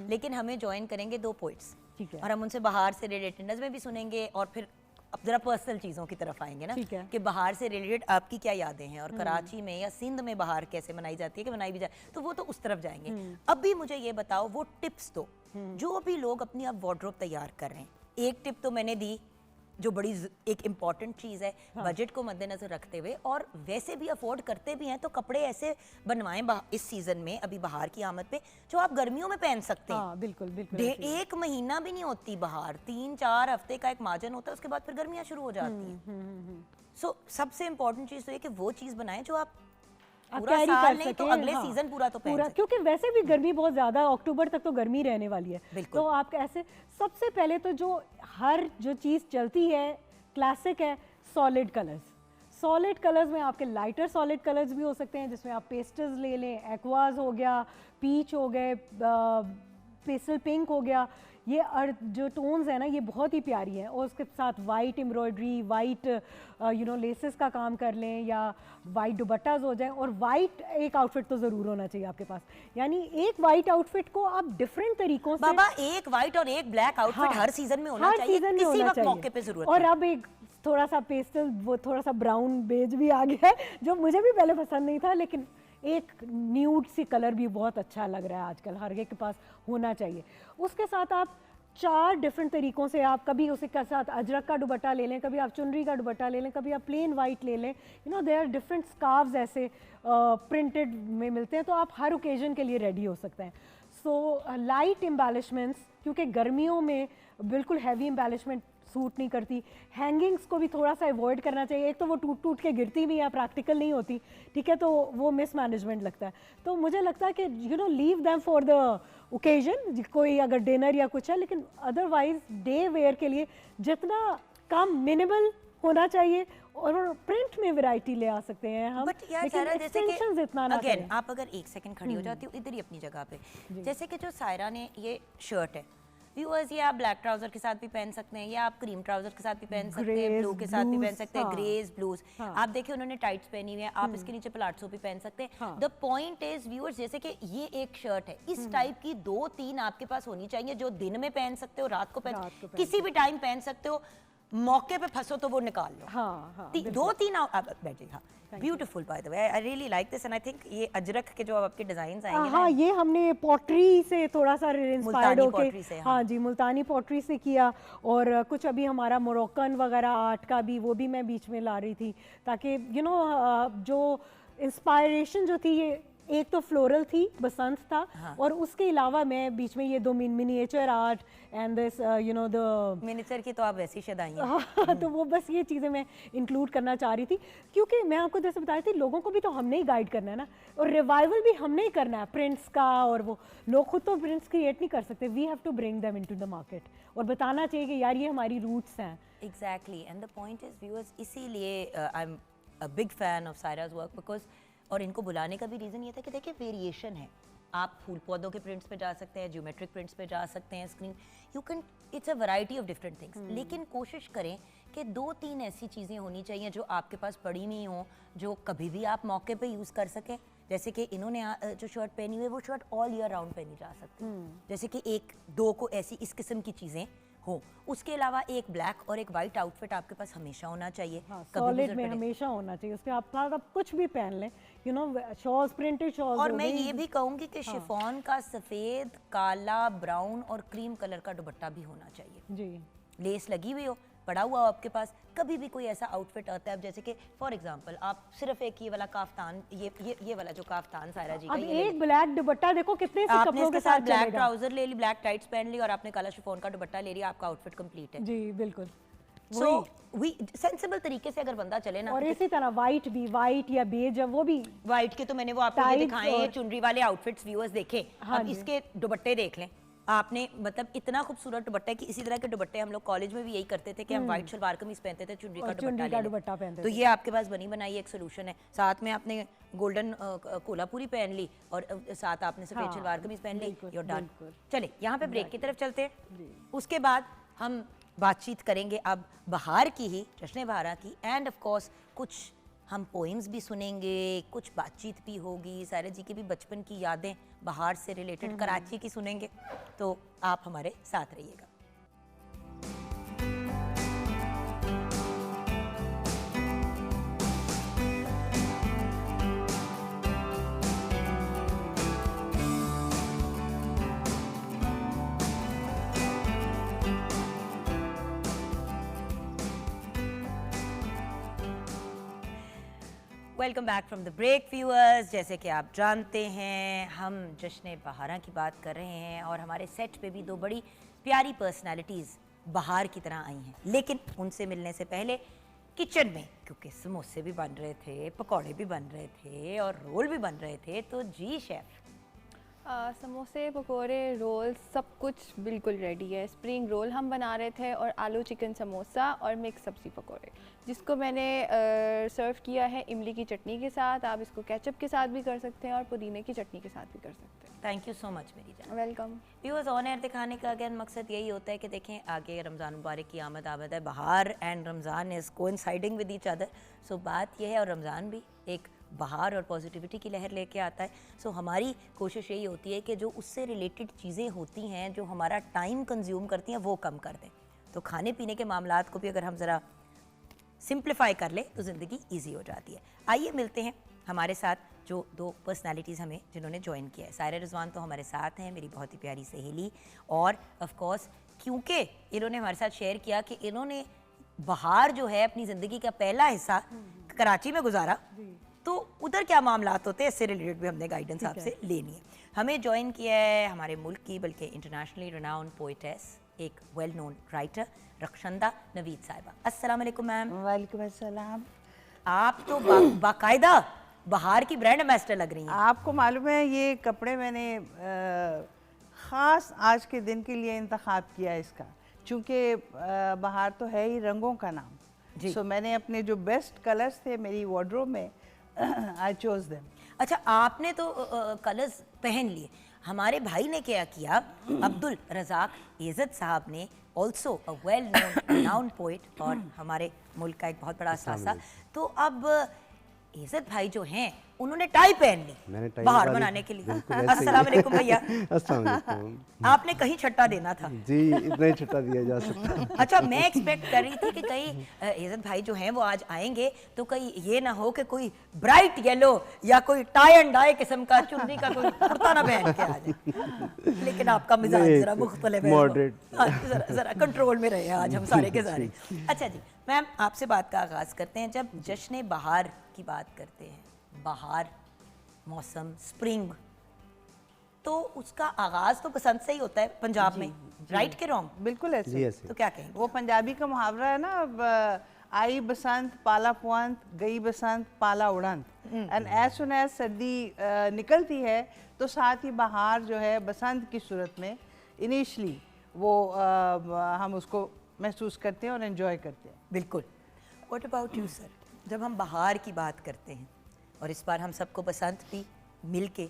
लेकिन हमें ज्वाइन करेंगे 2 पोइट्स, ठीक है। और हम उनसे बाहर से रिलेटेड नज़में भी सुनेंगे और फिर अब जरा पर्सनल चीज़ों की तरफ आएंगे ना, ठीक है। कि बाहर से रिलेटेड आपकी क्या यादें हैं और कराची में या सिंध में बाहर कैसे मनाई जाती है कि मनाई भी जाए, तो वो तो उस तरफ जाएंगे। अब भी मुझे ये बताओ वो टिप्स दो जो भी लोग अपनी अब वार्डरोब तैयार कर रहे हैं। एक टिप तो मैंने दी जो बड़ी एक इम्पॉर्टेंट चीज़ है, बजट को मद्देनजर रखते हुए, और वैसे भी अफोर्ड करते भी हैं तो कपड़े ऐसे बनवाएं इस सीजन में, अभी बाहर की आमद पे, जो आप गर्मियों में पहन सकते हैं। हाँ, बिल्कुल बिल्कुल। 1 महीना भी नहीं होती बाहर, 3-4 हफ्ते का एक मार्जिन होता है, उसके बाद फिर गर्मियाँ शुरू हो जाती हैं। सो सबसे इम्पोर्टेंट चीज़ तो ये कि वो चीज़ बनाएं जो आप आप पूरा कैरी साल कर नहीं तो सकें, अगले हाँ, सीजन पूरा तो पहन पूरा, सकते क्योंकि वैसे भी गर्मी बहुत ज़्यादा है, अक्टूबर तक तो गर्मी रहने वाली है। बिल्कुल। तो आप ऐसे सबसे पहले तो जो चीज़ चलती है क्लासिक है, सॉलिड कलर्स। सॉलिड कलर्स में आपके लाइटर सॉलिड कलर्स भी हो सकते हैं, जिसमें आप पेस्टल्स ले लें, एक्वाज हो गया, पीच हो गए, पेस्टल पिंक हो गया। ये जो टोन्स है ना, ये बहुत ही प्यारी है। और उसके साथ वाइट एम्ब्रॉयडरी, वाइट लेसेस का काम कर लें, या वाइट दुपट्टाज हो जाए। और वाइट एक आउटफिट तो ज़रूर होना चाहिए आपके पास, यानी एक वाइट आउटफिट को आप डिफरेंट तरीकों से, बाबा एक व्हाइट और एक ब्लैक आउटफिट हाँ, हर सीजन में होना हर चाहिए, सीजन में किसी होना वक्त चाहिए। मौके पे जरूरत और है। अब एक थोड़ा सा पेस्टल, वो थोड़ा सा ब्राउन बेज भी आ गया है, जो मुझे भी पहले पसंद नहीं था, लेकिन एक न्यूड सी कलर भी बहुत अच्छा लग रहा है आजकल, हर एक के पास होना चाहिए। उसके साथ आप 4 डिफरेंट तरीकों से, आप कभी उसी के साथ अजरक का दुपट्टा ले लें, कभी आप चुनरी का दुपट्टा ले लें, कभी आप प्लेन वाइट ले लें। देयर आर डिफरेंट स्कार्व्स ऐसे प्रिंटेड में मिलते हैं, तो आप हर ओकेजन के लिए रेडी हो सकते हैं। सो लाइट एम्बेलिशमेंट्स, क्योंकि गर्मियों में बिल्कुल हैवी एम्बेलिशमेंट सूट नहीं करती। हैंगिंग्स को भी थोड़ा सा अवॉइड करना चाहिए, एक तो वो टूट टूट के गिरती भी है, प्रैक्टिकल नहीं होती, ठीक है, तो वो मिसमैनेजमेंट लगता है। तो मुझे लगता है कि leave them for the occasion, कोई अगर डिनर या कुछ है, लेकिन अदरवाइज डे वेयर के लिए जितना कम मिनिमल होना चाहिए। और प्रिंट में वैरायटी ले आ सकते हैं हम, बट यार लेकिन सायरा, जैसे extensions इतना कि ना अगेन करें। आप अगर एक सेकंड खड़ी हो जाती हो इधर ही अपनी जगह पे, जैसे कि जो सायरा ने ये शर्ट है, व्यूअर्स, ये आप ब्लैक ट्राउजर के साथ भी पहन सकते हैं, या आप क्रीम ट्राउजर के साथ भी पहन सकते हैं, Greys, ब्लू के साथ भी पहन blues, सकते हैं, हाँ। Greys blues. हाँ। आप देखिए उन्होंने टाइट्स पहनी हुई है, आप इसके नीचे पलाट्सो भी पहन सकते हैं। हाँ। द पॉइंट इज व्यूअर्स, जैसे कि ये एक शर्ट है, इस टाइप की 2-3 आपके पास होनी चाहिए, जो दिन में पहन सकते हो, रात को रात को पहन, पहन किसी भी टाइम पहन सकते हो, मौके पे फंसो तो वो निकाल लो। हाँ, हाँ, 2-3 बैठिए। हाँ, beautiful by the way, I really like this, and I think ये अजरक के जो आपके डिजाइन आएंगे ना, हाँ, ये हमने पॉटरी से थोड़ा सा इंस्पायर्ड मुल्तानी होके, पॉटरी से, हाँ। हाँ जी, मुल्तानी पॉटरी से किया। और कुछ अभी हमारा मोरक्कन वगैरह आर्ट का भी, वो भी मैं बीच में ला रही थी, ताकि जो इंस्पायरेशन जो थी, ये एक तो फ्लोरल थी, बसंत था, हाँ। और उसके अलावा मैं बीच में ये 2 miniature art and this the miniature की तो आप वैसी शदाई हैं। हाँ, तो वो बस ये चीज़ें मैं इंक्लूड करना चाह रही थी, क्योंकि मैं आपको जैसे बताई थी, लोगों को भी तो हमने ही गाइड करना है ना, और रिवाइवल भी हमने ही करना है प्रिंट्स का। और वो लोग खुद तो प्रिंट्स क्रिएट नहीं कर सकते, we have to bring them into the market, और बताना चाहिए कि यार ये हमारी रूट्स हैं। Exactly, and the point is viewers, इसीलिए I am a big fan of Sairaj work, because, और इनको बुलाने का भी रीज़न ये था कि देखिए वेरिएशन है, आप फूल पौधों के प्रिंट्स पे जा सकते हैं, ज्योमेट्रिक प्रिंट्स पे जा सकते हैं, screen you can, it's a variety of different things. लेकिन कोशिश करें कि 2-3 ऐसी चीज़ें होनी चाहिए जो आपके पास पड़ी नहीं हो, जो कभी भी आप मौके पे यूज़ कर सकें। जैसे कि इन्होंने जो शर्ट पहनी हुई है, वो शर्ट ऑल ईयर राउंड पहनी जा सकती है। जैसे कि 1-2 को ऐसी इस किस्म की चीज़ें हो। उसके अलावा एक ब्लैक और एक वाइट आउटफिट आपके पास हमेशा होना चाहिए। हाँ, कभी भी सॉलिड जरूरत में पड़े। हमेशा होना चाहिए, उसके आप कुछ भी पहन लें, शॉल्स, प्रिंटेड शॉल्स। और मैं ये भी कहूँगी कि शिफॉन का सफ़ेद, काला, ब्राउन और क्रीम कलर का दुपट्टा भी होना चाहिए, जी, लेस लगी हुई हो, पड़ा हुआ हो आपके पास। कभी भी कोई ऐसा आउटफिट आता है, अब जैसे कि फॉर एग्जांपल आप सिर्फ एक ये वाला काफ्तान, ये वाला जो काफ्तान सायरा जी का, अब ये ले एक ब्लैक दुपट्टा देखो कितने से आपने कपड़ों इसके के साथ साथ ब्लैक चलेगा। ट्राउजर ले ली, ब्लैक टाइट्स पहन ली, और आपने काला शिफॉन का दुपट्टा ले लिया, आपका आउटफिट कंप्लीट है। जी, बिल्कुल। सो वी सेंसिबल तरीके से अगर बंदा चले ना, और इसी तरह वाइट भी, वाइट या बेज, वो भी वाइट के तो मैंने वो आपको ये Tights दिखाए हैं, और- चुनरी वाले आउटफिट्स व्यूअर्स देखें। हाँ अब जी। इसके दुपट्टे देख लें आपने, मतलब इतना खूबसूरत दुपट्टा है कि इसी तरह के दुपट्टे हम लोग कॉलेज में भी यही करते थे कि हम व्हाइट शलवार कमीज पहनते थे, चुनरी और का चुनरी दुपट्टा का ले लें। दुपट्टा पहनते तो थे। ये आपके पास बनी बनाई एक सोल्यूशन है। साथ में आपने गोल्डन कोल्हापुरी पहन ली, और साथ आपने सफेद हाँ, शलवार कमीज पहन ली, बिल्कुल, योर डन। बिल्कुल। चले यहाँ पे ब्रेक की तरफ चलते हैं, उसके बाद हम बातचीत करेंगे अब बहार की ही, जश्न बहारा की, एंड ऑफ कोर्स कुछ हम पोइम्स भी सुनेंगे, कुछ बातचीत भी होगी, सायरा जी की भी बचपन की यादें बहार से रिलेटेड कराची की सुनेंगे। तो आप हमारे साथ रहिएगा। Welcome back from the break viewers. जैसे कि आप जानते हैं, हम जश्न बहारा की बात कर रहे हैं, और हमारे सेट पे भी 2 बड़ी प्यारी पर्सनालिटीज़ बहार की तरह आई हैं। लेकिन उनसे मिलने से पहले किचन में, क्योंकि समोसे भी बन रहे थे, पकौड़े भी बन रहे थे और रोल भी बन रहे थे, तो जी शेफ समोसे, पकोड़े, रोल सब कुछ बिल्कुल रेडी है। स्प्रिंग रोल हम बना रहे थे और आलू चिकन समोसा और मिक्स सब्ज़ी पकोड़े, जिसको मैंने सर्व किया है इमली की चटनी के साथ। आप इसको केचप के साथ भी कर सकते हैं और पुदीने की चटनी के साथ भी कर सकते हैं। थैंक यू सो मच मेरी जान। वेलकम। व्यूअर्स, ऑन एयर दिखाने का अगेन मकसद यही होता है कि देखें आगे रमज़ान मुबारक की आमद है, बहार and Ramzan is coinciding with each other. So बात यह है, और रमज़ान भी एक बहार और पॉजिटिविटी की लहर लेके आता है। सो हमारी कोशिश यही होती है कि जो उससे रिलेटेड चीज़ें होती हैं जो हमारा टाइम कंज्यूम करती हैं वो कम कर दें। तो खाने पीने के मामलात को भी अगर हम ज़रा सिंप्लीफाई कर ले तो ज़िंदगी ईजी हो जाती है। आइए मिलते हैं हमारे साथ जो दो पर्सनालिटीज़ हमें जिन्होंने ज्वाइन किया है। सायरा रिजवान तो हमारे साथ हैं, मेरी बहुत ही प्यारी सहेली, और ऑफ कोर्स क्योंकि इन्होंने हमारे साथ शेयर किया कि इन्होंने बहार जो है अपनी ज़िंदगी का पहला हिस्सा कराची में गुजारा, तो उधर क्या मामलात होते हैं इससे रिलेटेड भी हमने गाइडेंस आपसे लेनी है। हमें ज्वाइन किया है हमारे मुल्क की बल्कि इंटरनेशनली रिनाउंड पोइटेस, एक वेल नोन राइटर रखशंदा नवीद साहिबा। अस्सलाम वालेकुम मैम। वालेकुम अस्सलाम। आप तो बाकायदा बहार की ब्रांड एम्बेसडर लग रही हैं। आपको मालूम है ये कपड़े मैंने ख़ास आज के दिन के लिए इंतखाब किया इसका, चूँकि बहार तो है ही रंगों का नाम। सो मैंने अपने जो बेस्ट कलर्स थे मेरी वार्डरोब में आई चोज देम। अच्छा, आपने तो कलर्स पहन लिए, हमारे भाई ने क्या किया, अब्दुल रज़ाक इज़्ज़त साहब ने, also a well known noun poet और हमारे मुल्क का एक बहुत बड़ा सासा, तो अब इज़्ज़त भाई जो हैं उन्होंने टाई पहन ली बाहर बनाने के लिए। अस्सलाम वालेकुम भैया। अस्सलाम वालेकुम। आपने कहीं छट्टा देना था जी, इतना ही छट्टा दिया जा सकता है। अच्छा, मैं एक्सपेक्ट कर रही थी कि कहीं इज़्ज़त भाई जो हैं वो आज आएंगे तो कहीं ये ना हो कि कोई ब्राइट येलो या कोई टाई एंड डाई किस्म का चुन्नी का कोई कुर्ता ना पहन के आ जाए, लेकिन आपका मिजाज जरा मुख्तलिफ है, मॉडरेट, जरा कंट्रोल में रहे आज हम सारे के सारे। अच्छा जी मैम, आपसे बात का आगाज़ करते हैं। जब जश्न बहार की बात करते हैं, बहार मौसम, स्प्रिंग, तो उसका आगाज़ तो बसंत से ही होता है पंजाब में, राइट के रॉन्ग? बिल्कुल ऐसे। तो क्या कहेंगे? वो पंजाबी का मुहावरा है ना, आई बसंत पाला पुअंत, गई बसंत पाला उड़ंत। एंड एज सुन एज सर्दी निकलती है तो साथ ही बहार जो है बसंत की सूरत में इनिशली वो हम उसको महसूस करते हैं और एंजॉय करते हैं। बिल्कुल। व्हाट अबाउट यू सर, जब हम बहार की बात करते हैं और इस बार हम सबको बसंत भी मिल के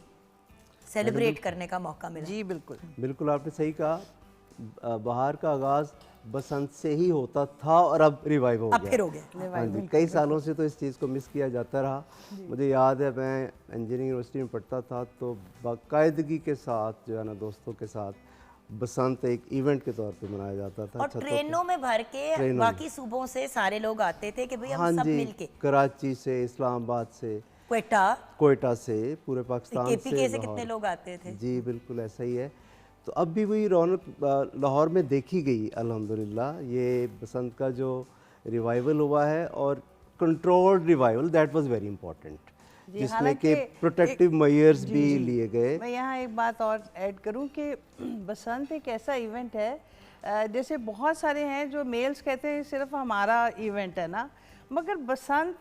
सेलिब्रेट करने का मौका मिला। जी बिल्कुल बिल्कुल आपने सही कहा। बहार का आगाज़ बसंत से ही होता था और अब रिवाइव हो गया। अब फिर हो गया। हाँ जी, कई सालों से तो इस चीज़ को मिस किया जाता रहा। मुझे याद है मैं इंजीनियरिंग यूनिवर्सिटी में पढ़ता था तो बाकायदगी के साथ जो है ना दोस्तों के साथ बसंत एक इवेंट के तौर पे मनाया जाता था। और ट्रेनों में भर के बाकी सूबों से सारे लोग आते थे कि भाई हम हाँ सब जी, मिलके, कराची से, इस्लामाबाद से, क्वेटा से, पूरे पाकिस्तान केपीके से कितने लोग आते थे। जी बिल्कुल ऐसा ही है। तो अब भी वही रौनक लाहौर में देखी गई अल्हम्दुलिल्लाह। ये बसंत का जो रिवाइवल हुआ है और controlled revival, that was very important, जिसमें के प्रोटेक्टिव मेजर्स भी लिए गए। मैं यहाँ एक बात और ऐड करूँ कि बसंत एक ऐसा इवेंट है, जैसे बहुत सारे हैं जो मेल्स कहते हैं सिर्फ हमारा इवेंट है ना, मगर बसंत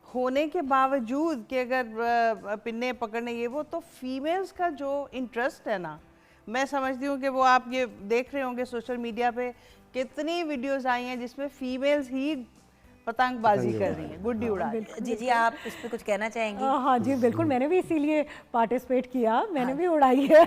होने के बावजूद कि अगर पिन्ने पकड़ने ये वो, तो फीमेल्स का जो इंटरेस्ट है ना, मैं समझती हूँ कि वो आप ये देख रहे होंगे सोशल मीडिया पे कितनी वीडियोस आई हैं जिसमें फीमेल्स ही पतंगबाजी कर रही है, गुड्डी उड़ा रही है। जी जी, आप इस पे कुछ कहना चाहेंगी? हाँ जी बिल्कुल, मैंने भी इसीलिए पार्टिसिपेट किया, मैंने भी उड़ाई है।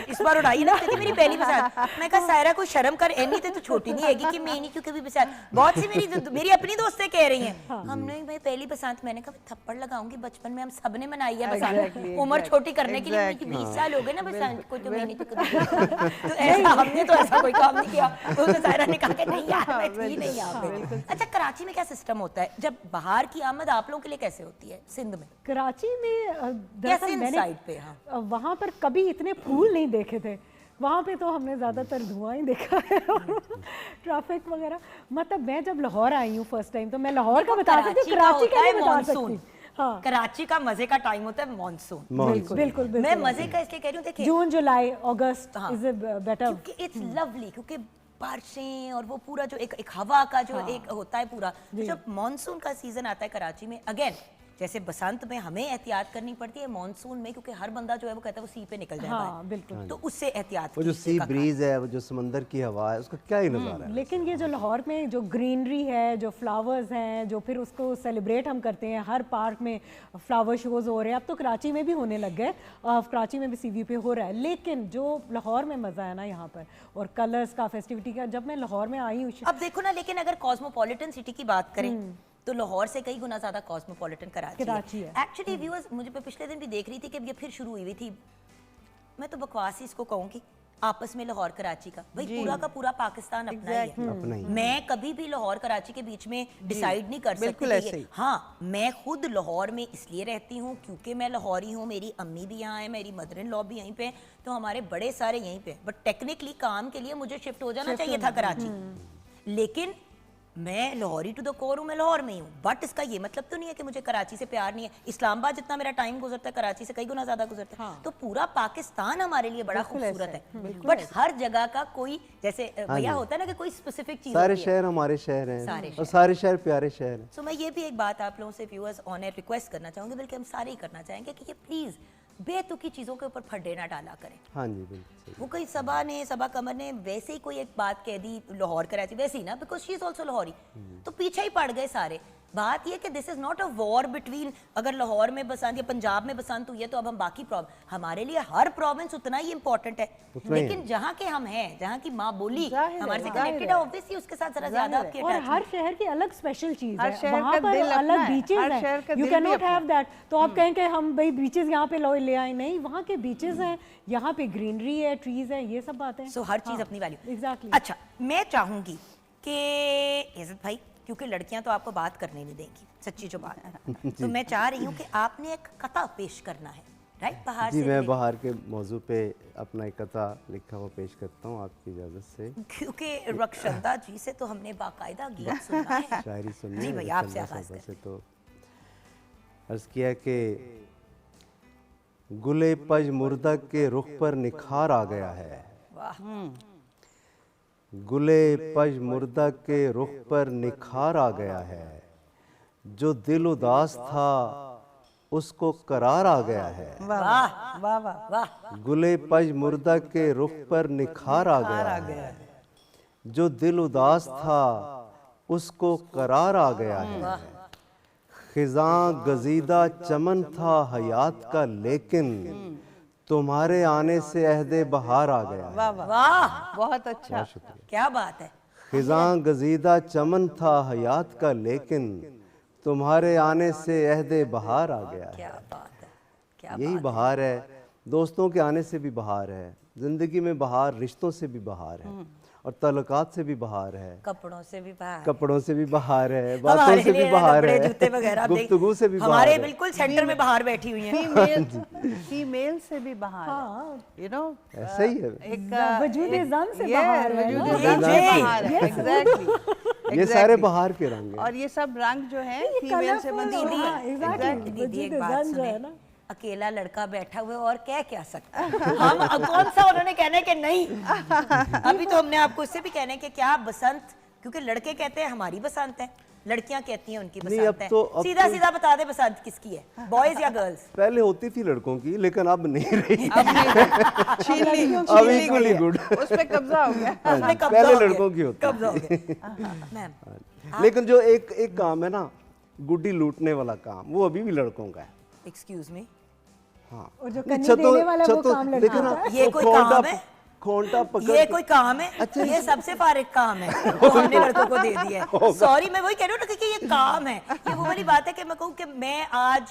इस बार उड़ाई ना, क्योंकि मेरी पहली बसात। मैं कहा सायरा को शर्म कर, एनी तो छोटी नहीं हैगी कि मैं नहीं क्योंकि भी बसात। बहुत सी मेरी अपनी दोस्तें कह रही हैं हमने भाई पहली बसात, मैंने कहा थप्पड़ लगाऊंगी, बचपन में हम सब ने मनाई है बसात, उम्र छोटी करने के लिए। 20 साल हो गए ना बसात को, तो मैंने तो ऐसा हमने तो ऐसा कोई काम नहीं किया। तो सायरा ने कहा कि नहीं यार मैं थी नहीं यहाँ पे। अच्छा, कराची में क्या सिस्टम होता है जब बाहर की आमद आप लोगों के लिए कैसे होती है? सिंध में, कराची में दरअसल मैंने साइड पे, हाँ, वहाँ पर कभी इतने फूल नहीं देखे थे। वहाँ पे तो हमने ज़्यादातर धुआं ही देखा है और ट्रैफिक वगैरह। मतलब मैं जब लाहौर आई हूँ फर्स्ट टाइम, तो मैं लाहौर का बता सकती हूँ, कराची का नहीं बता सकती। हाँ, कराची का मजे का टाइम होता है मानसून। बिल्कुल बिल्कुल। मैं मजे का इसलिए कह रही हूँ, देखिए जून जुलाई अगस्त हाँ, इज बेटर, क्योंकि इट्स लवली, क्योंकि बारिशें और वो पूरा जो एक हवा का जो एक होता है पूरा, तो जब मॉनसून का सीजन आता है कराची में, अगेन जैसे बसंत में हमें एहतियात करनी पड़ती है, मॉनसून में क्योंकि हर बंदा जो है वो कहता है वो सी पे निकल जाएगा। हाँ, बिल्कुल। तो उससे एहतियात वो जो सी ब्रीज है, वो जो समंदर की हवा है, उसका क्या ही नज़ारा है। लेकिन ये जो लाहौर में जो ग्रीनरी है, जो फ्लावर्स हैं, जो फिर उसको सेलिब्रेट हम करते हैं, हर पार्क में फ्लावर शोज़ हो रहे हैं, अब तो कराची में भी होने लग गए, कराची में भी सीवी पे हो रहा है। लेकिन जो लाहौर में मज़ा है ना यहाँ पर, और कलर्स का, फेस्टिविटी का, जब मैं लाहौर में आई हूँ, अब देखो ना, लेकिन अगर कॉस्मोपॉलिटन सिटी की बात करें तो लाहौर से कई गुना ज्यादा कॉस्मोपॉलिटन कराची है। एक्चुअली व्यूअर्स, मुझे पिछले दिन भी देख रही थी कि ये फिर शुरू हुई थी, मैं तो बकवास ही इसको कहूँगी, आपस में लाहौर कराची का, भाई पूरा का पूरा पाकिस्तान अपना ही है। मैं कभी भी लाहौर कराची के बीच में डिसाइड नहीं कर सकती। हाँ, मैं खुद लाहौर में इसलिए रहती हूँ क्योंकि मैं लाहौरी हूँ, मेरी अम्मी भी यहाँ है, मेरी मदर इन लॉ भी यहीं पे, तो हमारे बड़े सारे यहीं पे। बट टेक्निकली काम के लिए मुझे शिफ्ट हो जाना चाहिए था कराची, लेकिन मैं लाहौरी टू द कोर हूँ, मैं लाहौर में ही हूँ। बट इसका ये मतलब तो नहीं है कि मुझे कराची से प्यार नहीं है। इस्लामाबाद जितना मेरा टाइम गुजरता है, कराची से कई गुना ज्यादा गुजरता है। तो पूरा पाकिस्तान हमारे लिए बड़ा खूबसूरत है, बट हर जगह का कोई, जैसे भैया होता है ना कि कोई स्पेसिफिक चीज, सारे शहर हमारे शहर हैं और सारे शहर प्यारे शहर हैं। सो मैं ये भी एक बात आप लोगों से व्यूअर्स ऑन एयर रिक्वेस्ट करना चाहूंगी, बल्कि हम सारे ही करना चाहेंगे कि ये प्लीज बेतुकी चीजों के ऊपर फड्डे ना डाला करें। हाँ जी, बिल्कुल। वो कोई सबा कमर ने वैसे ही कोई एक बात कह दी लाहौर कराची, वैसे ही ना, because she is also Lahori, तो पीछे ही पड़ गए सारे। बात ये कि this is not a war between, अगर लाहौर में बसंत या पंजाब में बसंत हुई है तो अब हम बाकी हमारे लिए हर प्रोविंस उतना ही इंपॉर्टेंट है, लेकिन जहाँ के हम हैं, जहाँ की माँ बोली हमारे से कनेक्टेड है, ऑब्वियसली उसके साथ जरा ज्यादा आपकी और हर शहर की अलग स्पेशल चीज है, शहर वहाँ का पर दिल अलग अपना है, बीचेस हर हैं, शहर का यू दिल कैन भी नॉट अपना हैव दैट। तो आप कहें कि हम भाई बीचेस यहाँ पे ले आए, नहीं, वहाँ के बीचेस हैं, यहाँ पे ग्रीनरी है, ट्रीज है, ये सब बातें। सो हर चीज अपनी वैल्यू। एग्जैक्टली। अच्छा, मैं चाहूंगी कि इज़्ज़त भाई, क्योंकि लड़कियां तो आपको बात करने नहीं देंगी, सच्ची जो बात है, तो मैं चाह रही हूँ कि आपने एक कथा पेश करना है, राइट? बाहर जी, से मैं बाहर के मौजू पे अपना एक कथा लिखा हुआ पेश करता हूँ आपकी इजाज़त से, क्योंकि रक्षंदा जी से तो हमने बाकायदा गीत सुना है। शायरी सुननी जी है भाई, आपसे रक्षंदा आगाज़ साहबा करें। से। तो अर्ज़ किया कि गुले पज मुर्दा के रुख पर निखार आ गया है, वाह, गुले पज मुर्दा के रुख पर निखार आ गया है, जो दिल उदास था उसको करार आ गया है। वाह वाह वाह वाह, गुले पज मुर्दा के रुख पर निखार आ गया है, जो दिल उदास था उसको करार आ गया है। खिज़ां गजीदा चमन था हयात का, लेकिन तुम्हारे आने से अहदे बहार आ गया है। वाह वाह, वाह, बहुत अच्छा। क्या बात है। खिज़ां गजीदा चमन था हयात का, लेकिन तुम्हारे आने से अहदे बहार आ गया है। क्या बात है, क्या यही बहार है, दोस्तों के आने से भी बहार है, ज़िंदगी में बहार, रिश्तों से भी बहार है, और तल्लुकात से भी बहार है, कपड़ों से भी बाहर, कपड़ों से भी बहार है, बातों से भी बहार है, जूते वगैरह, गुफ्तगू से भी हमारे बहार है। बिल्कुल सेंटर में बाहर बैठी हुई हैं। फीमेल से भी बाहर, यू नो, ऐसा ही है। एक वजूद ज़न से बाहर है, वजूद ना? ज़न से बाहर है, एग्जैक्टली। ये सारे बहार के रंग हैं। और ये सब रंग जो है फीमेल से मंसूब है। एग्जैक्टली, दीदी एक वजूद बात ज़न जो है ना, अकेला लड़का बैठा हुआ है और कह क्या सकता है? हम कौन सा उन्होंने कहना है कि नहीं, अभी तो हमने आपको इससे भी कहना है कि क्या बसंत, क्योंकि लड़के कहते हैं हमारी बसंत है, लड़कियां कहती हैं उनकी नहीं, बसंत है। सीधा सीधा बता दे बसंत किसकी है, बॉयज या गर्ल्स? पहले होती थी लड़कों की, लेकिन अब नहीं रही। अब इक्वली गुड, उस पे कब्जा हो गया। पहले लड़कों की होती कब्जा हो गया। मैम, लेकिन जो एक काम है ना, गुड्डी लूटने वाला काम, वो अभी भी लड़कों का है। एक्सक्यूज मी, हाँ, और जो कन्नी देने वाला वो काम लड़का लेकिन है। ये कोई काम है? खोंटा पकड़ ये कोई काम है? अच्छा, ये सबसे फारिग काम है वो हमने लड़कों को दे दिया है। सॉरी, मैं वही कह रही हूँ ना कि ये काम है। ये वो वाली बात है कि मैं कहूँ कि मैं आज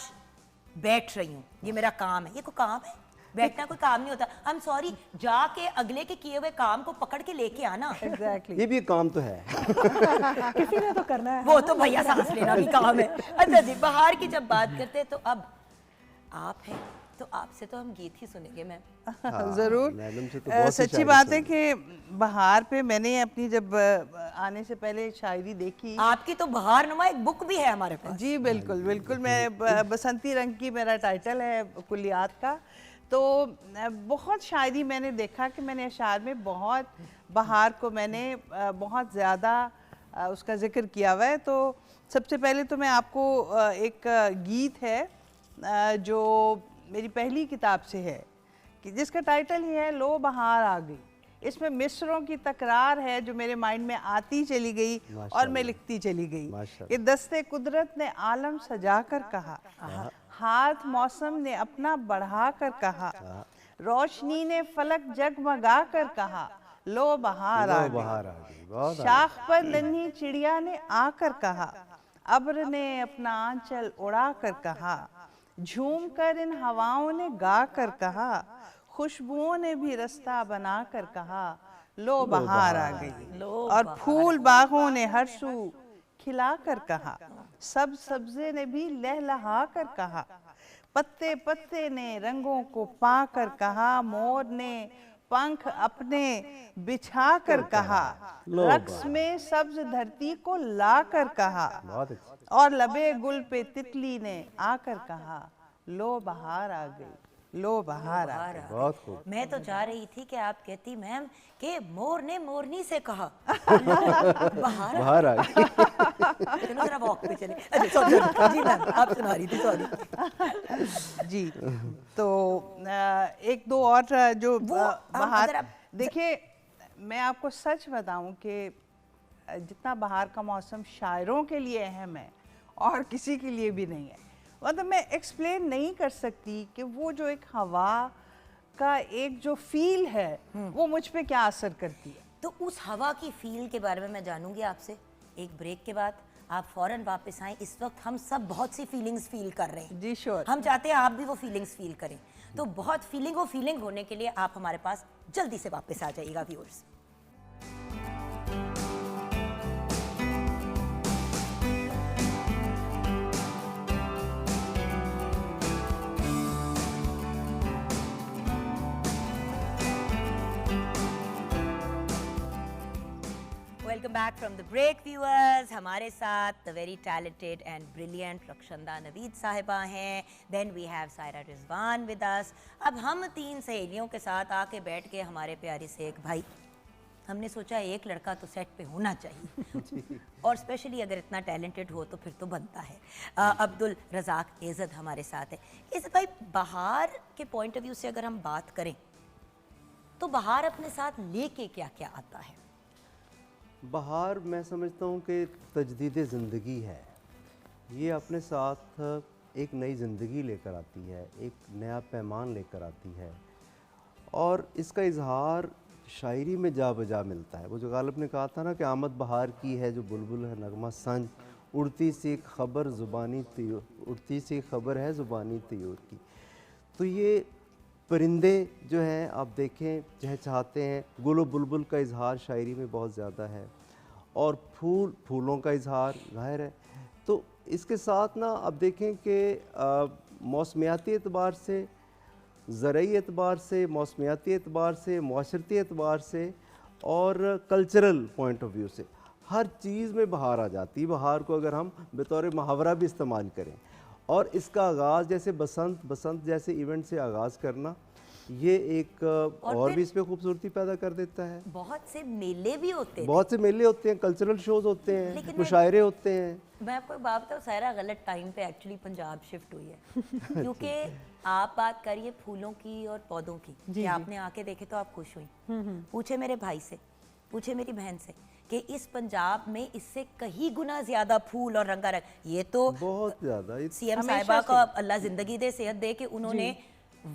बैठ रही हूँ, ये मेरा काम है। ये कोई काम है? बैठना कोई काम नहीं होता। आई एम सॉरी, जाके अगले के किए हुए काम को पकड़ के लेके आना, एग्जैक्टली, ये भी एक काम तो है। किसी ने तो करना है। वो तो भैया सांस लेना भी काम है। अच्छा जी, बाहर की जब बात करते हैं तो अब आप हैं, तो आपसे तो हम गीत ही सुनेंगे मैम। जरूर। मैडम से तो बहुत सी सच्ची शायरी बात है सुनी। कि बहार पे मैंने अपनी जब आने से पहले शायरी देखी। आपकी तो बहार नुमा एक बुक भी है हमारे पास। जी बिल्कुल बिल्कुल, मैं बसंती रंग की, मेरा टाइटल है कुलियात का। तो बहुत शायरी मैंने देखा कि मैंने अशार में बहुत बहार को मैंने बहुत ज़्यादा उसका जिक्र किया हुआ है। तो सबसे पहले तो मैं आपको एक गीत है जो मेरी पहली किताब से है कि जिसका टाइटल ही है लो बहार आ गई। इसमें मिसरों की तकरार है जो मेरे माइंड में आती चली गई और मैं लिखती चली गई कि दस्ते कुदरत ने आलम सजा कर कहा, हाथ मौसम ने अपना बढ़ा कर कहा, रोशनी ने फलक जगमगा कर कहा, लो बहार आ गई। शाख पर नन्ही चिड़िया ने आकर कहा, अब्र ने अपना आंचल उड़ा कर कहा, झूम कर इन हवाओं ने गा कर कहा, खुशबुओं ने भी रास्ता बना कर कहा, लो बहार आ गई। और फूल बागों ने हर सू खिला कर कहा, सब सब्जे ने भी लहलहा कर कहा, पत्ते पत्ते ने रंगों को पा कर कहा, मोर ने पंख अपने बिछा कर कहा, रक्स में सब्ज धरती को ला कर कहा, और लबे गुल पे तितली ने आकर कहा, लो बहार आ गई, लो बहार आ गई। बहुत खूब। मैं तो चाह रही थी कि आप कहती मैम कि मोर ने मोरनी से कहा बाहर आ गई। चलो जरा वॉक पे चले। अच्छा, sorry, जी मैम आप सुना रही थी, सॉरी जी। तो एक दो और जो बहार देखिए, मैं आपको सच बताऊं कि जितना बहार का मौसम शायरों के लिए अहम है और किसी के लिए भी नहीं है, मतलब मैं एक्सप्लेन नहीं कर सकती कि वो जो एक हवा का एक जो फील है वो मुझ पे क्या असर करती है। तो उस हवा की फील के बारे में मैं जानूंगी आपसे एक ब्रेक के बाद। आप फौरन वापस आएं। इस वक्त हम सब बहुत सी फीलिंग्स फील कर रहे हैं। जी श्योर। हम चाहते हैं आप भी वो फीलिंग्स फील करें। तो बहुत फीलिंग होने के लिए आप हमारे पास जल्दी से वापस आ जाइएगा viewers. Welcome back from the break viewers. हमारे साथ the very talented and brilliant Rakshanda Naveed Sahiba हैं। Then we have Saira Rizwan with us. अब हम तीन सहेलियों के साथ आके बैठ के हमारे प्यारे से एक भाई, हमने सोचा एक लड़का तो सेट पे होना चाहिए और स्पेशली अगर इतना टैलेंटेड हो तो फिर तो बनता है। अब्दुल रज़ाक एज़द हमारे साथ है। इस भाई बहार के पॉइंट ऑफ व्यू से अगर हम बात करें तो बहार अपने साथ लेके क्या क्या आता है? बहार मैं समझता हूँ कि तजदीद ज़िंदगी है। ये अपने साथ एक नई ज़िंदगी लेकर आती है, एक नया पैमान लेकर आती है और इसका इजहार शायरी में जा बजा मिलता है। वो जो गालिब ने कहा था ना कि आमद बहार की है जो बुलबुल है नगमा संज, उड़ती सी खबर ज़ुबानी तयूर, उड़ती सी खबर है ज़ुबानी तयूर की। तो ये परिंदे जो हैं आप देखें चहचहाते हैं, गुल बुलबुल का इजहार शायरी में बहुत ज़्यादा है और फूलों का इजहार ज़ाहिर है। तो इसके साथ ना आप देखें कि मौसमियाती एतबार से, ज़रई एतबार से, मौसमियाती एतबार से, माशरती एतबार से और कल्चरल पॉइंट ऑफ व्यू से हर चीज़ में बहार आ जाती है। बहार को अगर हम बतौर मुहावरा भी इस्तेमाल करें और इसका आगाज़ जैसे बसंत जैसे इवेंट से आगाज़ करना, ये एक और भी इसमें खूबसूरती पैदा कर देता है। बहुत से मेले भी होते हैं, बहुत से मेले होते हैं, कल्चरल शोज होते हैं, मुशायरे होते हैं। मैं आपको एक बात बताऊँ, सायरा गलत टाइम पे एक्चुअली पंजाब शिफ्ट हुई है क्योंकि आप बात करिए फूलों की और पौधों की कि आपने आके देखे तो आप खुश हुई। पूछे मेरे भाई से, पूछे मेरी बहन से कि इस पंजाब में इससे कहीं गुना ज्यादा फूल और रंगारंग, ये तो बहुत ज्यादा सीएम साहिबा का अल्लाह जिंदगी दे, सेहत दे कि उन्होंने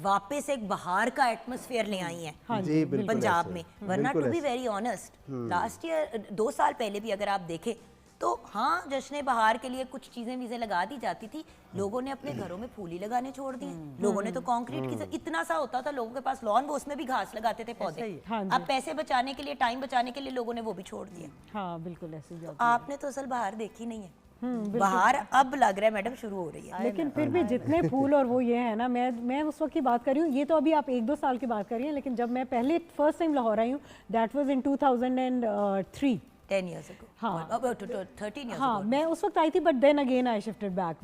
वापस एक बाहर का एटमॉस्फेयर ले आई हैं पंजाब में। वरना to be very honest, last year 2 साल पहले भी अगर आप देखें तो हाँ जश्न बहार के लिए कुछ चीजें लगा दी जाती थी, लोगों ने अपने घरों में फूल ही लगाने छोड़ दिए। लोगों ने तो कंक्रीट की इतना सा होता था लोगों के पास लॉन, वो उसमें भी घास लगाते थे पौधे। अब पैसे बचाने के लिए, टाइम बचाने के लिए लोगों ने वो भी छोड़ दिया। हाँ बिल्कुल ऐसे ही। आपने तो असल बहार देखी नहीं है। बाहर अब लग रहा है मैडम शुरू हो रही है। लेकिन फिर भी जितने फूल और वो ये है ना, मैं उस वक्त की बात कर रही हूँ, ये तो अभी आप 1-2 साल की बात कर रही हैं, लेकिन जब मैं पहले फर्स्ट टाइम लाहौर आई हूँ that was in 2003। 10 years ago. हाँ। About 13 years हाँ ago. मैं उस वक्त आई थी but then again I shifted back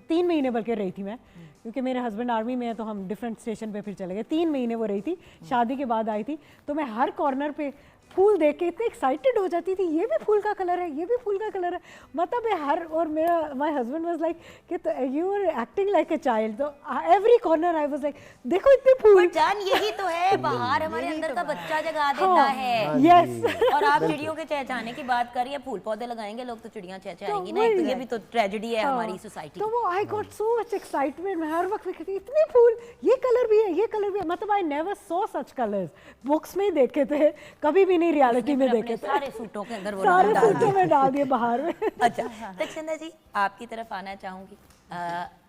3 महीने बल्कि रही थी मैं क्योंकि मेरे हस्बैंड आर्मी में है तो हम डिफरेंट स्टेशन पे फिर चले गए 3 महीने वो रही थी शादी के बाद आई थी तो मैं हर कॉर्नर पे फूल देख के इतने एक्साइटेड हो जाती थी ये भी फूल का कलर है ये भी फूल का कलर है मतलब मैं हर और मेरा माय हस्बैंड वाज लाइक कि you are acting like a child तो every corner I was like देखो इतने फूल But जान यही तो है बाहर हमारे अंदर का बच्चा जगा देता है। यस और आप चिड़ियों के चहचहाने की बात कर रही है, फूल पौधे लगाएंगे लोग तो चिड़ियां चहचहाएंगी ना, तो ये भी तो ट्रेजेडी है हमारी सोसाइटी। तो वो I got so much excitement मैं हर वक्त कहती इतने फूल ये कलर भी है ये कलर भी है मतलब I never saw such colours books में ही देखे थे कभी भी नहीं रियलिटी में देखे थे सारे सूटों के अंदर वो सारे रंग डाल सूटों में डाल दिए बाहर में अच्छा दक्षिणा जी आपकी तरफ आना चाहूँगी।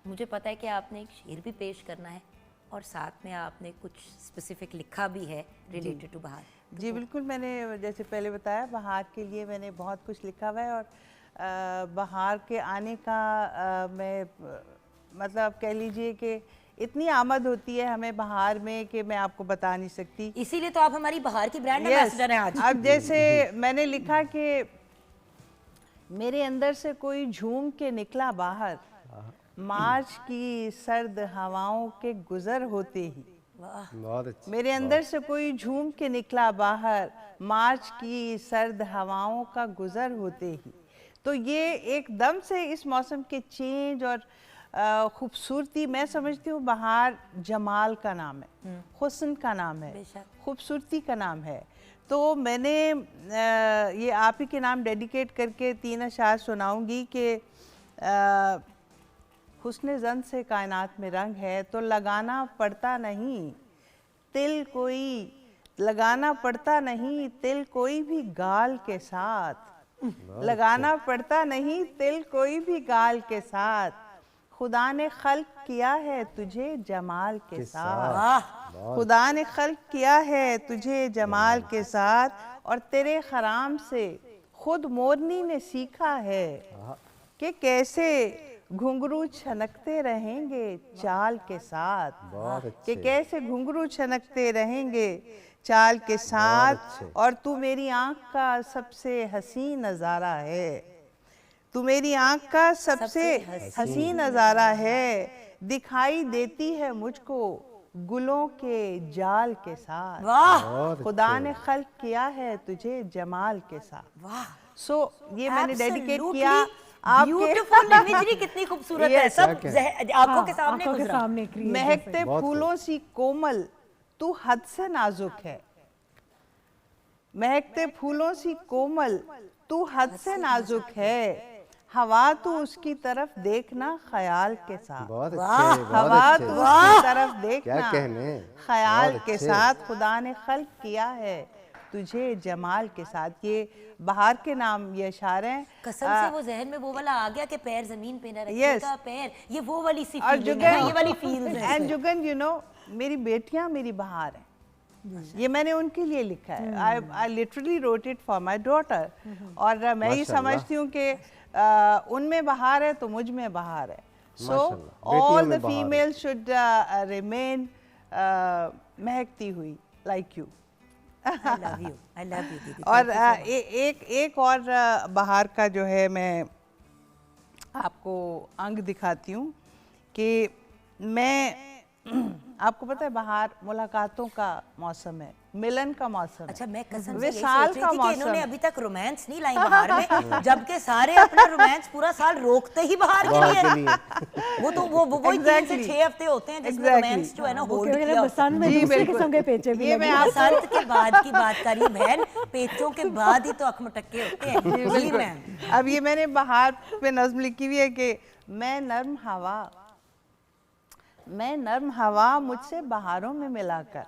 मुझे पता है कि आपने एक शेर भी पेश करना है और साथ में आपने कुछ स्पेसिफिक लिखा भी है रिलेटेड टू बहार। जी बिल्कुल, मैंने जैसे पहले बताया बहार के लिए मैंने बहुत कुछ लिखा हुआ है और बहार के आने का मैं मतलब कह लीजिए कि इतनी आमद होती है हमें बहार में कि मैं आपको बता नहीं सकती। इसीलिए तो आप हमारी बहार की ब्रांड Yes, एम्बेसडर हैं आज। अब जैसे मैंने लिखा कि मेरे अंदर से कोई झूम के निकला बाहर मार्च की सर्द हवाओं के गुजर होते ही। बहुत अच्छा। मेरे अंदर से कोई झूम के निकला बाहर मार्च की सर्द हवाओं का गुजर होते ही। तो ये एकदम से इस मौसम के चेंज और खूबसूरती, मैं समझती हूँ बहार जमाल का नाम है, हुस्न का नाम है, खूबसूरती का नाम है। तो मैंने ये आप ही के नाम डेडिकेट करके 3 अशार सुनाऊंगी कि हुस्न ज़न से कायनात में रंग है तो लगाना पड़ता नहीं तिल कोई, लगाना पड़ता नहीं तिल कोई भी गाल के साथ, लगाना पड़ता नहीं तिल कोई भी गाल के साथ। खुदा ने खल्क किया है तुझे जमाल के साथ, खुदा ने खल्क किया है तुझे जमाल के साथ और तेरे खराम से खुद मोरनी ने सीखा है कि कैसे घुंघरू छनकते रहेंगे चाल के साथ, कि कैसे घुंघरू छनकते रहेंगे चाल के साथ। और तू मेरी आँख का सबसे हसीन नज़ारा है, तू मेरी आँख का सबसे हसीन नज़ारा है, दिखाई देती है मुझको गुलों के जाल के साथ। वाह खुदा ने खल्क किया है तुझे जमाल के साथ। वाह सो ये मैंने डेडिकेट Absolutely किया आपके beautiful imagery कितनी खूबसूरत है, Yes, सब आंखों के सामने आंखों के गुजरा। सामने create महकते फूलों सी कोमल तू हद से नाजुक है, महकते फूलों सी कोमल तू हद से नाजुक है, हवा तू उसकी तरफ देखना ख्याल के साथ, बहुत अच्छे, हवा बहुत तू अच्छे। उसकी तरफ देखना क्या कहने, ख्याल बहुत के अच्छे। साथ। खुदा ने खल्क किया है तुझे जमाल के साथ। ये बहार के नाम ये अशार हैं। कसम से वो जहन में वो वाला आ गया कि पैर जमीन पे ना Yes. रखिएगा, पैर ये वो वाली सी और फीलिंग है, ये जुगन वाली फील्स है एंड इसमें। जुगन यू नो मेरी बेटियां मेरी बहार हैं, ये मैंने उनके लिए लिखा है। I literally wrote it for my daughter. और मैं ये माशाल्लाह। समझती हूँ कि उनमें बहार है तो मुझ में बहार है। सो माशाल्लाह, बेटियों ऑल में द बहार है। फीमेल शुड रिमेन महकती हुई like you. I love you दीदी। और एक और बहार का जो है मैं आपको अंग दिखाती हूँ कि मैं आपको पता है बहार मुलाकातों का मौसम है, मिलन का मौसम है। अच्छा मैं कसम से यही विशाल सोच रही का थी कि मौसम इन्होंने है। अभी तक रोमांस नहीं लाई बहार में, जबकि सारे अपना रोमांस पूरा साल रोकते ही बहार के बहार के लिए। लिए। वो तो वो वही 3 से Exactly. 6 हफ्ते होते हैं जिसमें Exactly. रोमांस जो है ना वो होल्ड कहते किया हैं होता है। बसंत में जी, दूसरे बिल्कुल। किस्म के पेचे भी ये लगे मैं हैं। आप बसंत के बाद की बात करी बहन, पेचों के बाद ही तो अखमटक्के होते हैं। जी बिल्कुल। मैम। अब ये मैंने बहार पे नज्म लिखी हुई है कि मैं नर्म हवा मुझसे बहारों में मिलाकर,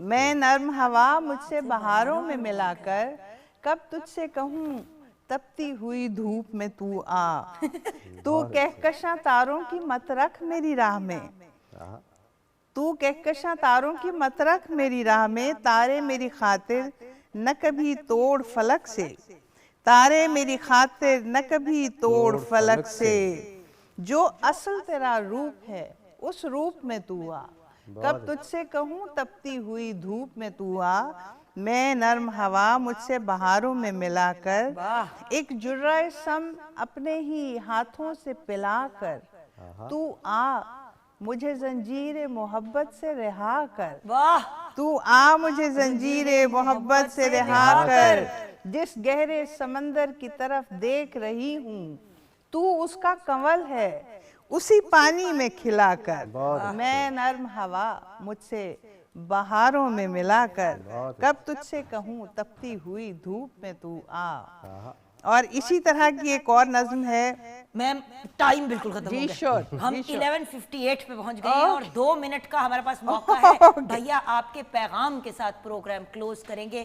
मैं नर्म हवा मुझसे बहारों में मिलाकर, कब तुझसे कहूँ तपती हुई धूप में तू आ, तू कहकशां तारों की मत रख मेरी राह में, तू कहकशां तारों की मत रख मेरी राह में, तारे मेरी खातिर न कभी तोड़ फलक से, तारे मेरी खातिर न कभी तोड़ फलक से, जो असल तेरा रूप है उस रूप में तू आ, कब तुझसे कहूँ तपती हुई धूप में तू आ, मैं नर्म हवा मुझसे बहारों में मिलाकर, एक जुर्राए सम अपने ही हाथों से पिलाकर, तू आ मुझे जंजीर मोहब्बत से रिहा कर, वाह, तू आ मुझे जंजीर मोहब्बत से रिहा कर, जिस गहरे समंदर की तरफ देख रही हूँ, तू उसका कंवल है उसी पानी में खिलाकर, मैं नर्म हवा मुझसे बहारों में मिलाकर, कब तुझसे कहूँ तपती हुई धूप में तू आ। और इसी तरह की एक और नज्म है। मैम टाइम बिल्कुल खत्म हो जी गया। श्योर, हम 11:58 पे पहुंच गए हैं और 2 मिनट का हमारे पास मौका है। भैया आपके पैगाम के साथ प्रोग्राम क्लोज करेंगे।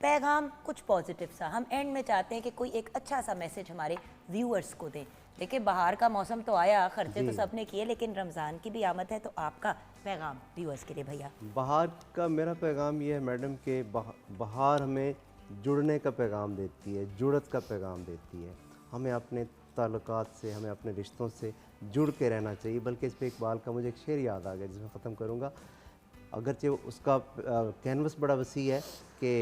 पैगाम कुछ पॉजिटिव सा, हम एंड में चाहते हैं कि कोई एक अच्छा सा मैसेज हमारे व्यूअर्स को दें। देखिए बाहर का मौसम तो आया, खर्चे तो सबने किए, लेकिन रमज़ान की भी आमद है, तो आपका पैगाम व्यूअर्स के लिए भैया। बाहर का मेरा पैगाम ये है मैडम कि बाहर हमें जुड़ने का पैगाम देती है, जुड़त का पैगाम देती है। हमें अपने ताल्लुकात से, हमें अपने रिश्तों से जुड़ के रहना चाहिए। बल्कि इस पे इकबाल का मुझे एक शेर याद आ गया जिसमें ख़त्म करूँगा। अगरचे उसका कैनवस बड़ा वसी है कि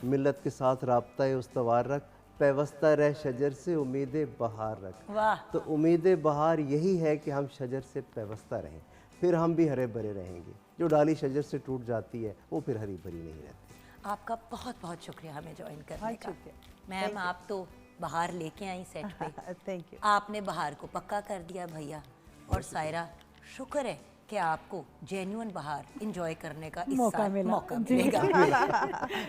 मिल्लत के साथ राब्ता उस्तवार रख, पैवस्ता रह शजर से उम्मीद बहार रख। वाह, तो उम्मीद बहार यही है कि हम शजर से पैवस्ता रहें, फिर हम भी हरे भरे रहेंगे। जो डाली शजर से टूट जाती है वो फिर हरी भरी नहीं रहती। आपका बहुत बहुत शुक्रिया हमें ज्वाइन करने का। मैम आप तो बाहर लेके आई सेट पे। Thank you. आपने बाहर को पक्का कर दिया भैया। और सायरा शुक्र है कि आपको जेन्युइन बाहर एंजॉय करने का इस मौका साल मिला। मौका मिलेगा।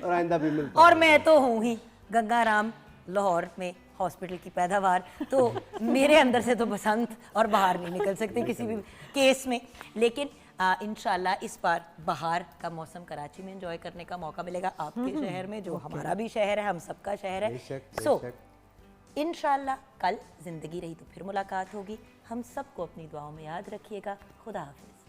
और आइंदा भी मिलता और मैं तो हूँ ही गंगाराम लाहौर में हॉस्पिटल की पैदावार, तो मेरे अंदर से तो बसंत और बाहर नहीं निकल सकती किसी भी केस में। लेकिन इंशाल्लाह इस बार बाहर का मौसम कराची में एंजॉय करने का मौका मिलेगा, आपके शहर में, जो हमारा भी शहर है, हम सबका शहर है। बेशक, सो बेशक। इंशाल्लाह कल जिंदगी रही तो फिर मुलाकात होगी। हम सबको अपनी दुआओं में याद रखिएगा। खुदा हाफिज।